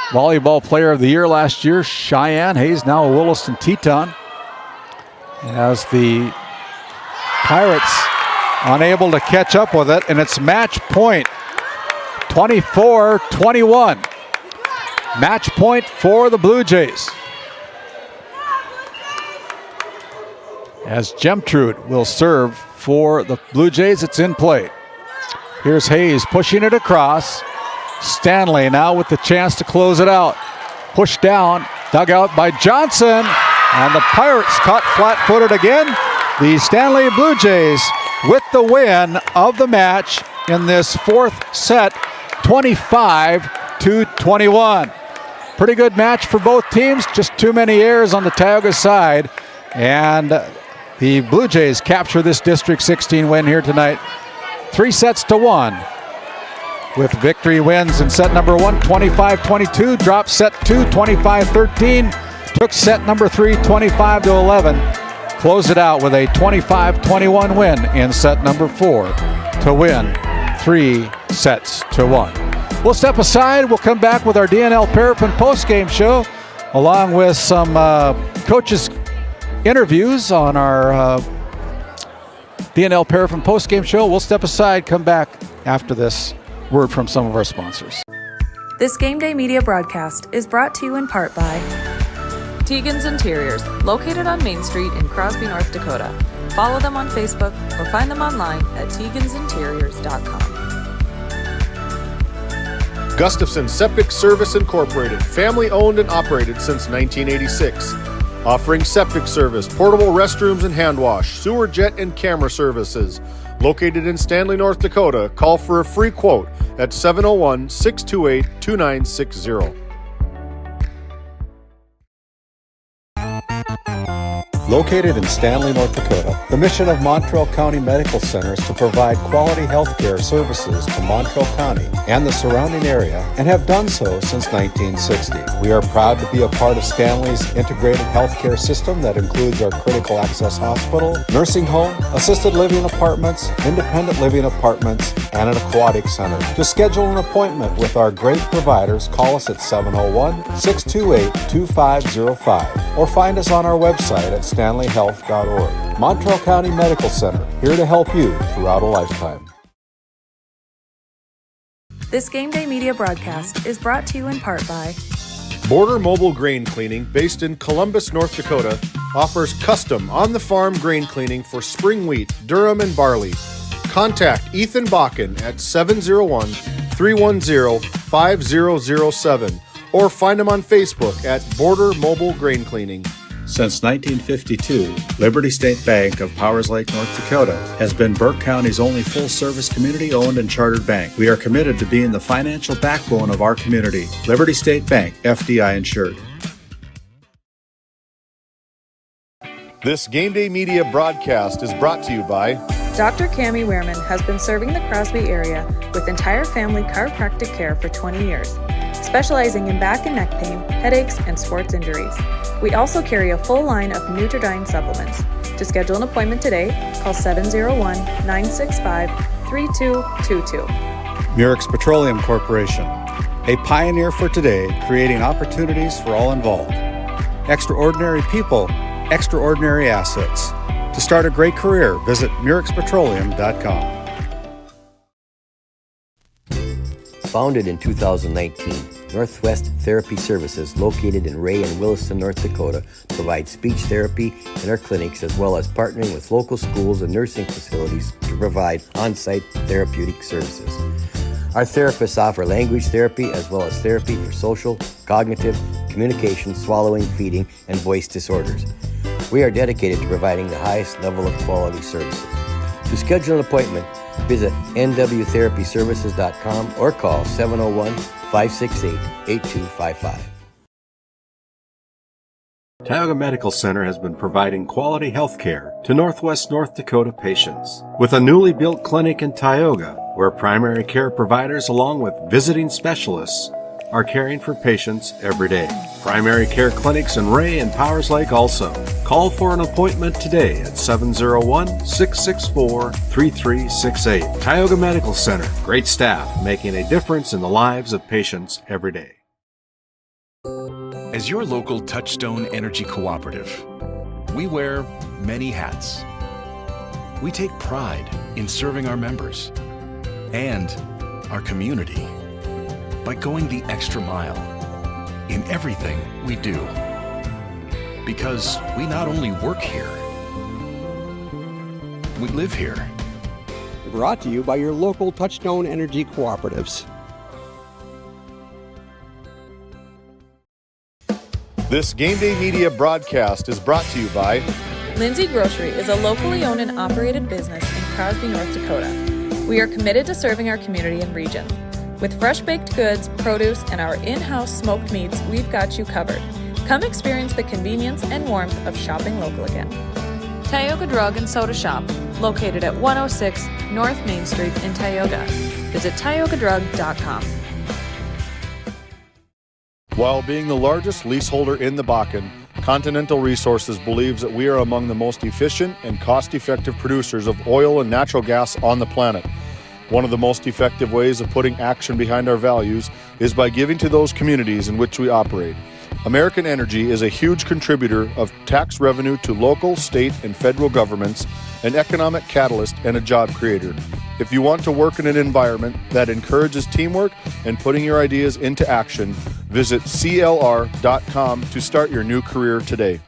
Volleyball Player of the Year last year, Cheyenne Hayes, now a Williston Teton. As the Pirates unable to catch up with it, and it's match point, 24-21. Match point for the Blue Jays. As Gemtrude will serve for the Blue Jays, it's in play. Here's Hayes pushing it across. Stanley now with the chance to close it out. Pushed down, dug out by Johnson, and the Pirates caught flat-footed again. The Stanley Blue Jays with the win of the match in this fourth set, 25-21. Pretty good match for both teams, just too many errors on the Tioga side. And the Blue Jays capture this District 16 win here tonight, 3-1. With victory wins in set number 1, 25-22, dropped set 2, 25-13, took set number 3, 25-11, closed it out with a 25-21 win in set number 4 to win 3-1. We'll step aside. We'll come back with our DNL Paraffin postgame show, along with some coaches' interviews on our DNL Paraffin postgame show. We'll step aside, come back after this word from some of our sponsors. This GameDay Media broadcast is brought to you in part by Tegan's Interiors, located on Main Street in Crosby, North Dakota. Follow them on Facebook or find them online at tegansinteriors.com. Gustafson Septic Service Incorporated, family owned and operated since 1986. Offering septic service, portable restrooms and hand wash, sewer jet and camera services. Located in Stanley, North Dakota, call for a free quote at 701-628-2960. Located in Stanley, North Dakota, the mission of Montreal County Medical Center is to provide quality health care services to Montreal County and the surrounding area, and have done so since 1960. We are proud to be a part of Stanley's integrated healthcare system that includes our critical access hospital, nursing home, assisted living apartments, independent living apartments, and an aquatic center. To schedule an appointment with our great providers, call us at 701-628-2505 or find us on our website at stanleyhealth.org. Montreal County Medical Center, here to help you throughout a lifetime. This GameDay Media broadcast is brought to you in part by Border Mobile Grain Cleaning, based in Columbus, North Dakota, offers custom on-the-farm grain cleaning for spring wheat, durum, and barley. Contact Ethan Bakken at 701-310-5007 or find him on Facebook at Border Mobile Grain Cleaning. Since 1952, Liberty State Bank of Powers Lake, North Dakota has been Burke County's only full-service community-owned and chartered bank. We are committed to being the financial backbone of our community. Liberty State Bank, FDI insured. This GameDay Media broadcast is brought to you by Dr. Cammie Wehrman has been serving the Crosby area with entire family chiropractic care for 20 years, specializing in back and neck pain, headaches, and sports injuries. We also carry a full line of Nutridyne supplements. To schedule an appointment today, call 701-965-3222. Murex Petroleum Corporation, a pioneer for today, creating opportunities for all involved. Extraordinary people, extraordinary assets. To start a great career, visit murexpetroleum.com. Founded in 2019, Northwest Therapy Services, located in Ray and Williston, North Dakota, provides speech therapy in our clinics, as well as partnering with local schools and nursing facilities to provide on-site therapeutic services. Our therapists offer language therapy as well as therapy for social, cognitive, communication, swallowing, feeding, and voice disorders. We are dedicated to providing the highest level of quality services. To schedule an appointment, visit nwtherapyservices.com or call 701-568-8255. Tioga Medical Center has been providing quality health care to Northwest North Dakota patients. With a newly built clinic in Tioga, where primary care providers along with visiting specialists are caring for patients every day. Primary care clinics in Ray and Powers Lake also. Call for an appointment today at 701-664-3368. Tioga Medical Center. Great staff making a difference in the lives of patients every day. As your local Touchstone Energy Cooperative, we wear many hats. We take pride in serving our members and our community by going the extra mile in everything we do. Because we not only work here, we live here. Brought to you by your local Touchstone Energy Cooperatives. This GameDay Media broadcast is brought to you by Lindsay Grocery is a locally owned and operated business in Crosby, North Dakota. We are committed to serving our community and region. With fresh baked goods, produce, and our in-house smoked meats, we've got you covered. Come experience the convenience and warmth of shopping local again. Tioga Drug and Soda Shop, located at 106 North Main Street in Tioga. Visit tiogadrug.com. While being the largest leaseholder in the Bakken, Continental Resources believes that we are among the most efficient and cost-effective producers of oil and natural gas on the planet. One of the most effective ways of putting action behind our values is by giving to those communities in which we operate. American Energy is a huge contributor of tax revenue to local, state, and federal governments, an economic catalyst, and a job creator. If you want to work in an environment that encourages teamwork and putting your ideas into action, Visit CLR.com to start your new career today.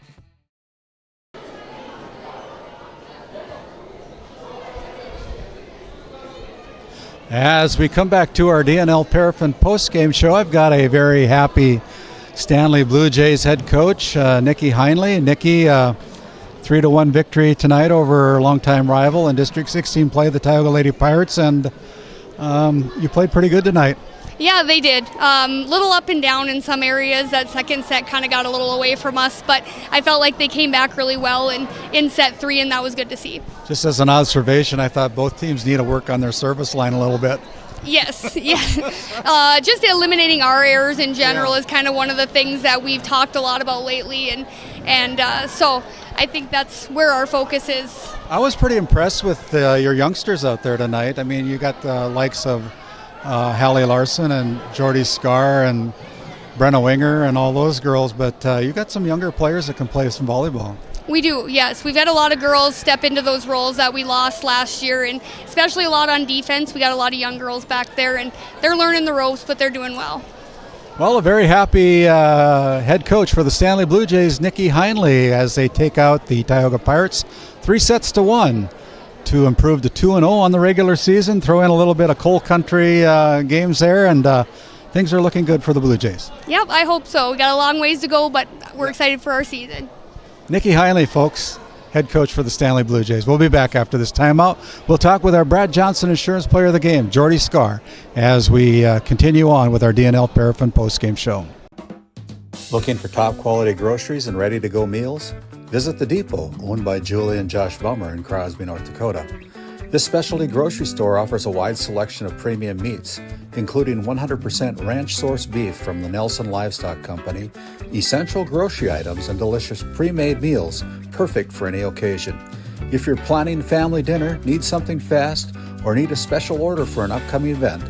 As we come back to our DNL Paraffin postgame show, I've got a very happy Stanley Blue Jays head coach, Nikki Heinley. Nikki, 3-1 victory tonight over longtime rival in District 16 play, the Tioga Lady Pirates, and you played pretty good tonight. Yeah, they did. Little up and down in some areas. That second set kind of got a little away from us, but I felt like they came back really well in set 3, and that was good to see. Just as an observation, I thought both teams need to work on their service line a little bit. Yes. Just eliminating our errors in general is kind of one of the things that we've talked a lot about lately, and so I think that's where our focus is. I was pretty impressed with your youngsters out there tonight. I mean, you got the likes of Hallie Larson and Jordy Scar and Brenna Winger and all those girls, but you got some younger players that can play some volleyball. We do, yes. We've had a lot of girls step into those roles that we lost last year, and especially a lot on defense. We got a lot of young girls back there, and they're learning the ropes, but they're doing well. Well, a very happy head coach for the Stanley Blue Jays, Nikki Heinley, as they take out the Tioga Pirates 3-1 to improve to 2-0 on the regular season. Throw in a little bit of coal country games there, and things are looking good for the Blue Jays. Yep, I hope so. We got a long ways to go, but we're excited for our season. Nikki Heinley, folks, head coach for the Stanley Blue Jays. We'll be back after this timeout. We'll talk with our Brad Johnson Insurance Player of the Game, Jordy Scar, as we continue on with our DNL Paraffin postgame show. Looking for top quality groceries and ready-to-go meals? Visit The Depot, owned by Julie and Josh Bummer in Crosby, North Dakota. This specialty grocery store offers a wide selection of premium meats, including 100% ranch-sourced beef from the Nelson Livestock Company, essential grocery items, and delicious pre-made meals perfect for any occasion. If you're planning family dinner, need something fast, or need a special order for an upcoming event,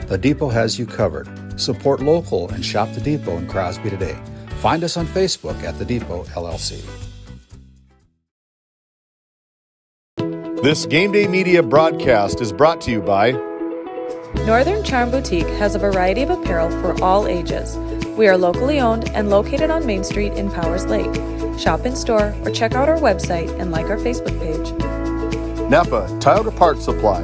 The Depot has you covered. Support local and shop The Depot in Crosby today. Find us on Facebook at The Depot LLC. This GameDay Media broadcast is brought to you by Northern Charm Boutique has a variety of apparel for all ages. We are locally owned and located on Main Street in Powers Lake. Shop in store or check out our website and like our Facebook page. Napa Tioga Parts Supply,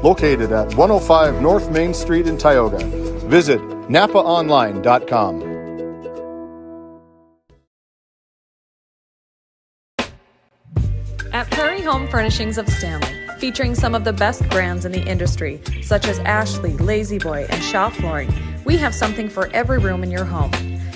located at 105 North Main Street in Tioga. Visit napaonline.com. At Prairie Home Furnishings of Stanley, featuring some of the best brands in the industry, such as Ashley, Lazy Boy, and Shaw Flooring, we have something for every room in your home.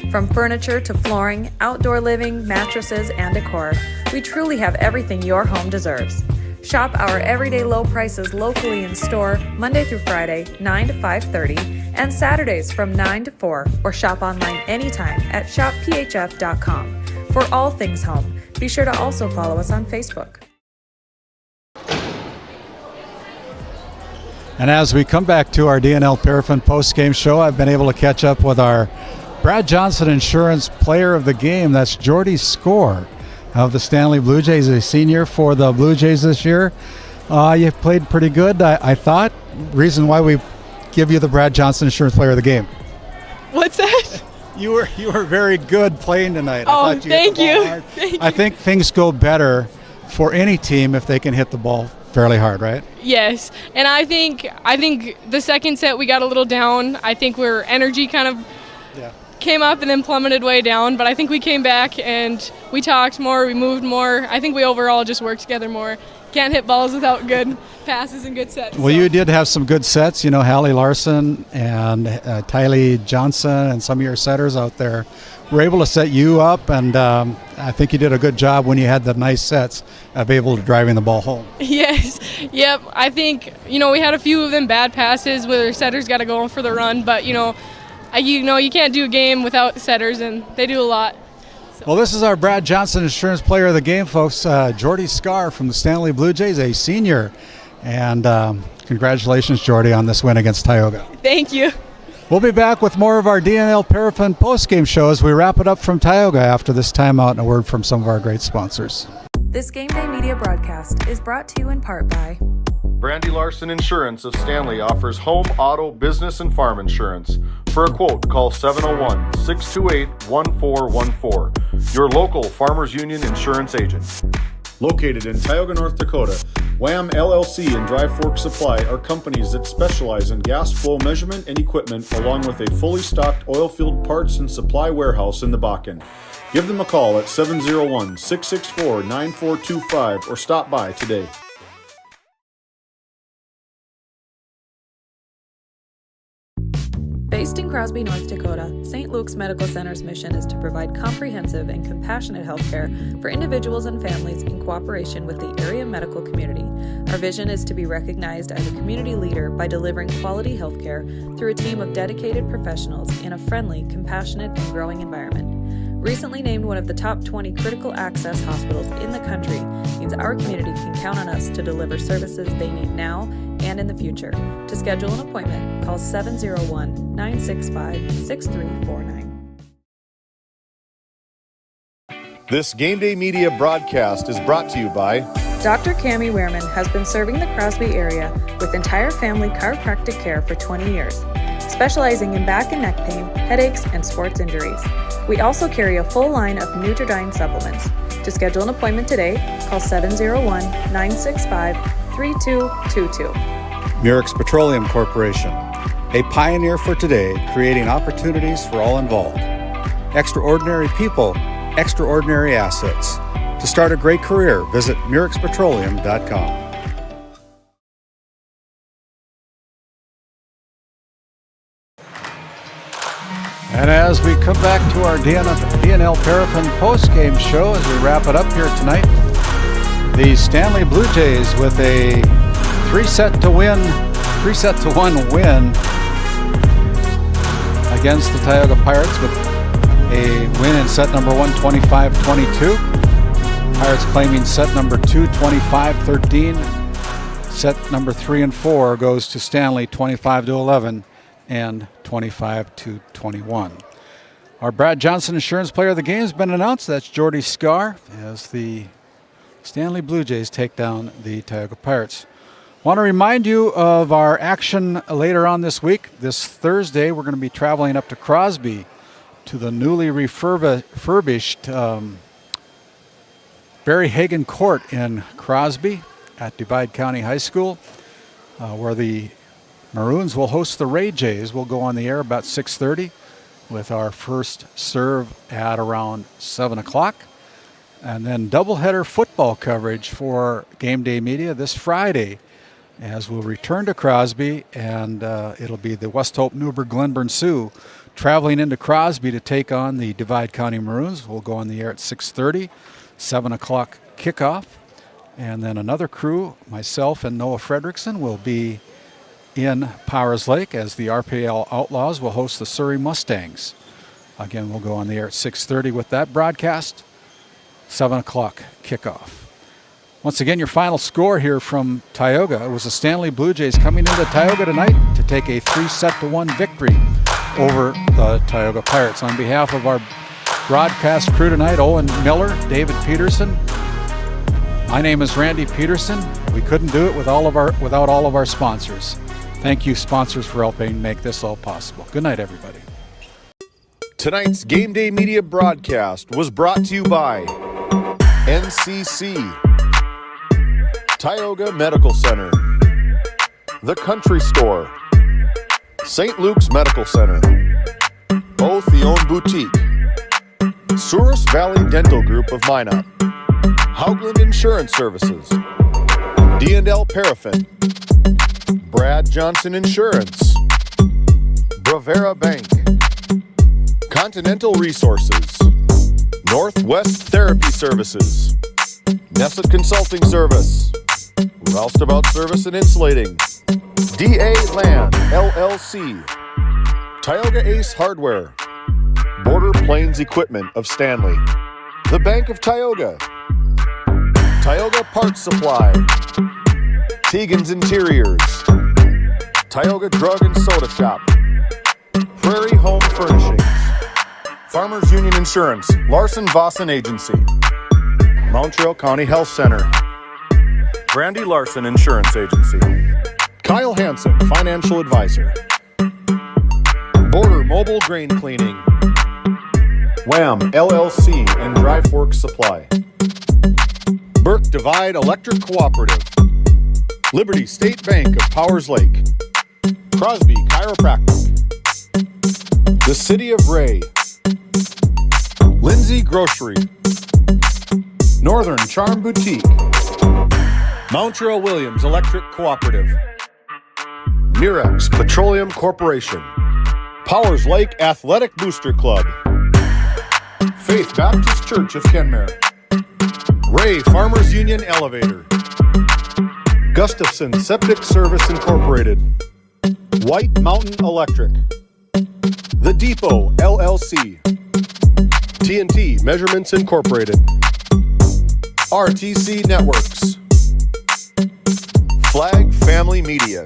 From furniture to flooring, outdoor living, mattresses, and decor, we truly have everything your home deserves. Shop our everyday low prices locally in store Monday through Friday, 9 to 5:30, and Saturdays from 9 to 4, or shop online anytime at shopphf.com. For all things home, be sure to also follow us on Facebook. And as we come back to our DNL Paraffin postgame show, I've been able to catch up with our Brad Johnson Insurance Player of the Game. That's Jordy Scar of the Stanley Blue Jays, a senior for the Blue Jays this year. You played pretty good, I thought. Reason why we give you the Brad Johnson Insurance Player of the Game. What's that? You were very good playing tonight. Oh, thank you. I think things go better for any team if they can hit the ball fairly hard, right? Yes, and I think the second set we got a little down. I think our energy kind of came up and then plummeted way down, but I think we came back and we talked more, we moved more. I think we overall just worked together more. Can't hit balls without good passes and good sets. Well, you did have some good sets. You know, Hallie Larson and Tylee Johnson and some of your setters out there were able to set you up, and I think you did a good job when you had the nice sets of able to driving the ball home. Yes, yep. I think, we had a few of them bad passes where our setters got to go for the run, but, you can't do a game without setters, and they do a lot. Well, this is our Brad Johnson Insurance Player of the Game, folks. Jordy Scar from the Stanley Blue Jays, a senior. And congratulations, Jordy, on this win against Tioga. Thank you. We'll be back with more of our DNL Paraffin postgame show as we wrap it up from Tioga after this timeout and a word from some of our great sponsors. This GameDay Media broadcast is brought to you in part by Brandy Larson Insurance of Stanley offers home, auto, business, and farm insurance. For a quote, call 701-628-1414. Your local Farmers Union Insurance agent. Located in Tioga, North Dakota, WHAM LLC and Dry Fork Supply are companies that specialize in gas flow measurement and equipment, along with a fully stocked oil field parts and supply warehouse in the Bakken. Give them a call at 701-664-9425 or stop by today. Based in Crosby, North Dakota, St. Luke's Medical Center's mission is to provide comprehensive and compassionate health care for individuals and families in cooperation with the area medical community. Our vision is to be recognized as a community leader by delivering quality health care through a team of dedicated professionals in a friendly, compassionate, and growing environment. Recently named one of the top 20 critical access hospitals in the country means our community can count on us to deliver services they need now and in the future. To schedule an appointment, call 701-965-6349. This GameDay Media broadcast is brought to you by Dr. Cammie Wehrman has been serving the Crosby area with entire family chiropractic care for 20 years, specializing in back and neck pain, headaches, and sports injuries. We also carry a full line of Nutridyne supplements. To schedule an appointment today, call 701-965-3222. Murex Petroleum Corporation, a pioneer for today, creating opportunities for all involved. Extraordinary people, extraordinary assets. To start a great career, visit murexpetroleum.com. And as we come back to our DNL Paraffin postgame show, as we wrap it up here tonight, the Stanley Blue Jays with a 3-1 win against the Tioga Pirates with a win in set number 1, 25-22. Pirates claiming set number 2, 25-13. Set number 3 and 4 goes to Stanley, 25-11 and 25-21. Our Brad Johnson Insurance Player of the Game has been announced. That's Jordy Scar as the Stanley Blue Jays take down the Tioga Pirates. Want to remind you of our action later on this week. This Thursday, we're going to be traveling up to Crosby to the newly refurbished Barry Hagan Court in Crosby at Divide County High School, where the Maroons will host the Ray Jays. We'll go on the air about 6:30 with our first serve at around 7 o'clock. And then doubleheader football coverage for GameDay Media this Friday as we'll return to Crosby, and it'll be the West Hope Newberg Glenburn Sioux traveling into Crosby to take on the Divide County Maroons. We'll go on the air at 6:30, 7 o'clock kickoff. And then another crew, myself and Noah Fredrickson, will be in Powers Lake as the RPL Outlaws will host the Surrey Mustangs. Again, we'll go on the air at 6:30 with that broadcast, 7 o'clock kickoff. Once again, your final score here from Tioga. It was the Stanley Blue Jays coming into Tioga tonight to take a 3-1 victory over the Tioga Pirates. On behalf of our broadcast crew tonight, Owen Miller, David Peterson, my name is Randy Peterson. We couldn't do it without all of our sponsors. Thank you, sponsors, for helping make this all possible. Good night, everybody. Tonight's GameDay Media broadcast was brought to you by NCC, Tioga Medical Center, The Country Store, St. Luke's Medical Center, Otheon Boutique, Souris Valley Dental Group of Minot, Haugland Insurance Services, D&L Paraffin, Brad Johnson Insurance, Bravera Bank, Continental Resources, Northwest Therapy Services, Nesset Consulting Service, Roustabout Service and Insulating, DA Land LLC, Tioga Ace Hardware, Border Plains Equipment of Stanley, The Bank of Tioga, Tioga Parts Supply, Tegan's Interiors, Tioga Drug and Soda Shop, Prairie Home Furnishings, Farmers Union Insurance, Larson Vossen Agency, Montreal County Health Center, Brandy Larson Insurance Agency, Kyle Hansen, Financial Advisor, Border Mobile Grain Cleaning, Wham LLC and Dry Fork Supply, Burke Divide Electric Cooperative, Liberty State Bank of Powers Lake, Crosby Chiropractic, the City of Ray, Lindsay Grocery, Northern Charm Boutique, Mountrail Williams Electric Cooperative, Mirex Petroleum Corporation, Powers Lake Athletic Booster Club, Faith Baptist Church of Kenmare, Ray Farmers Union Elevator, Gustafson Septic Service Incorporated, White Mountain Electric, The Depot LLC, TNT Measurements Incorporated, RTC Networks, Flag Family Media.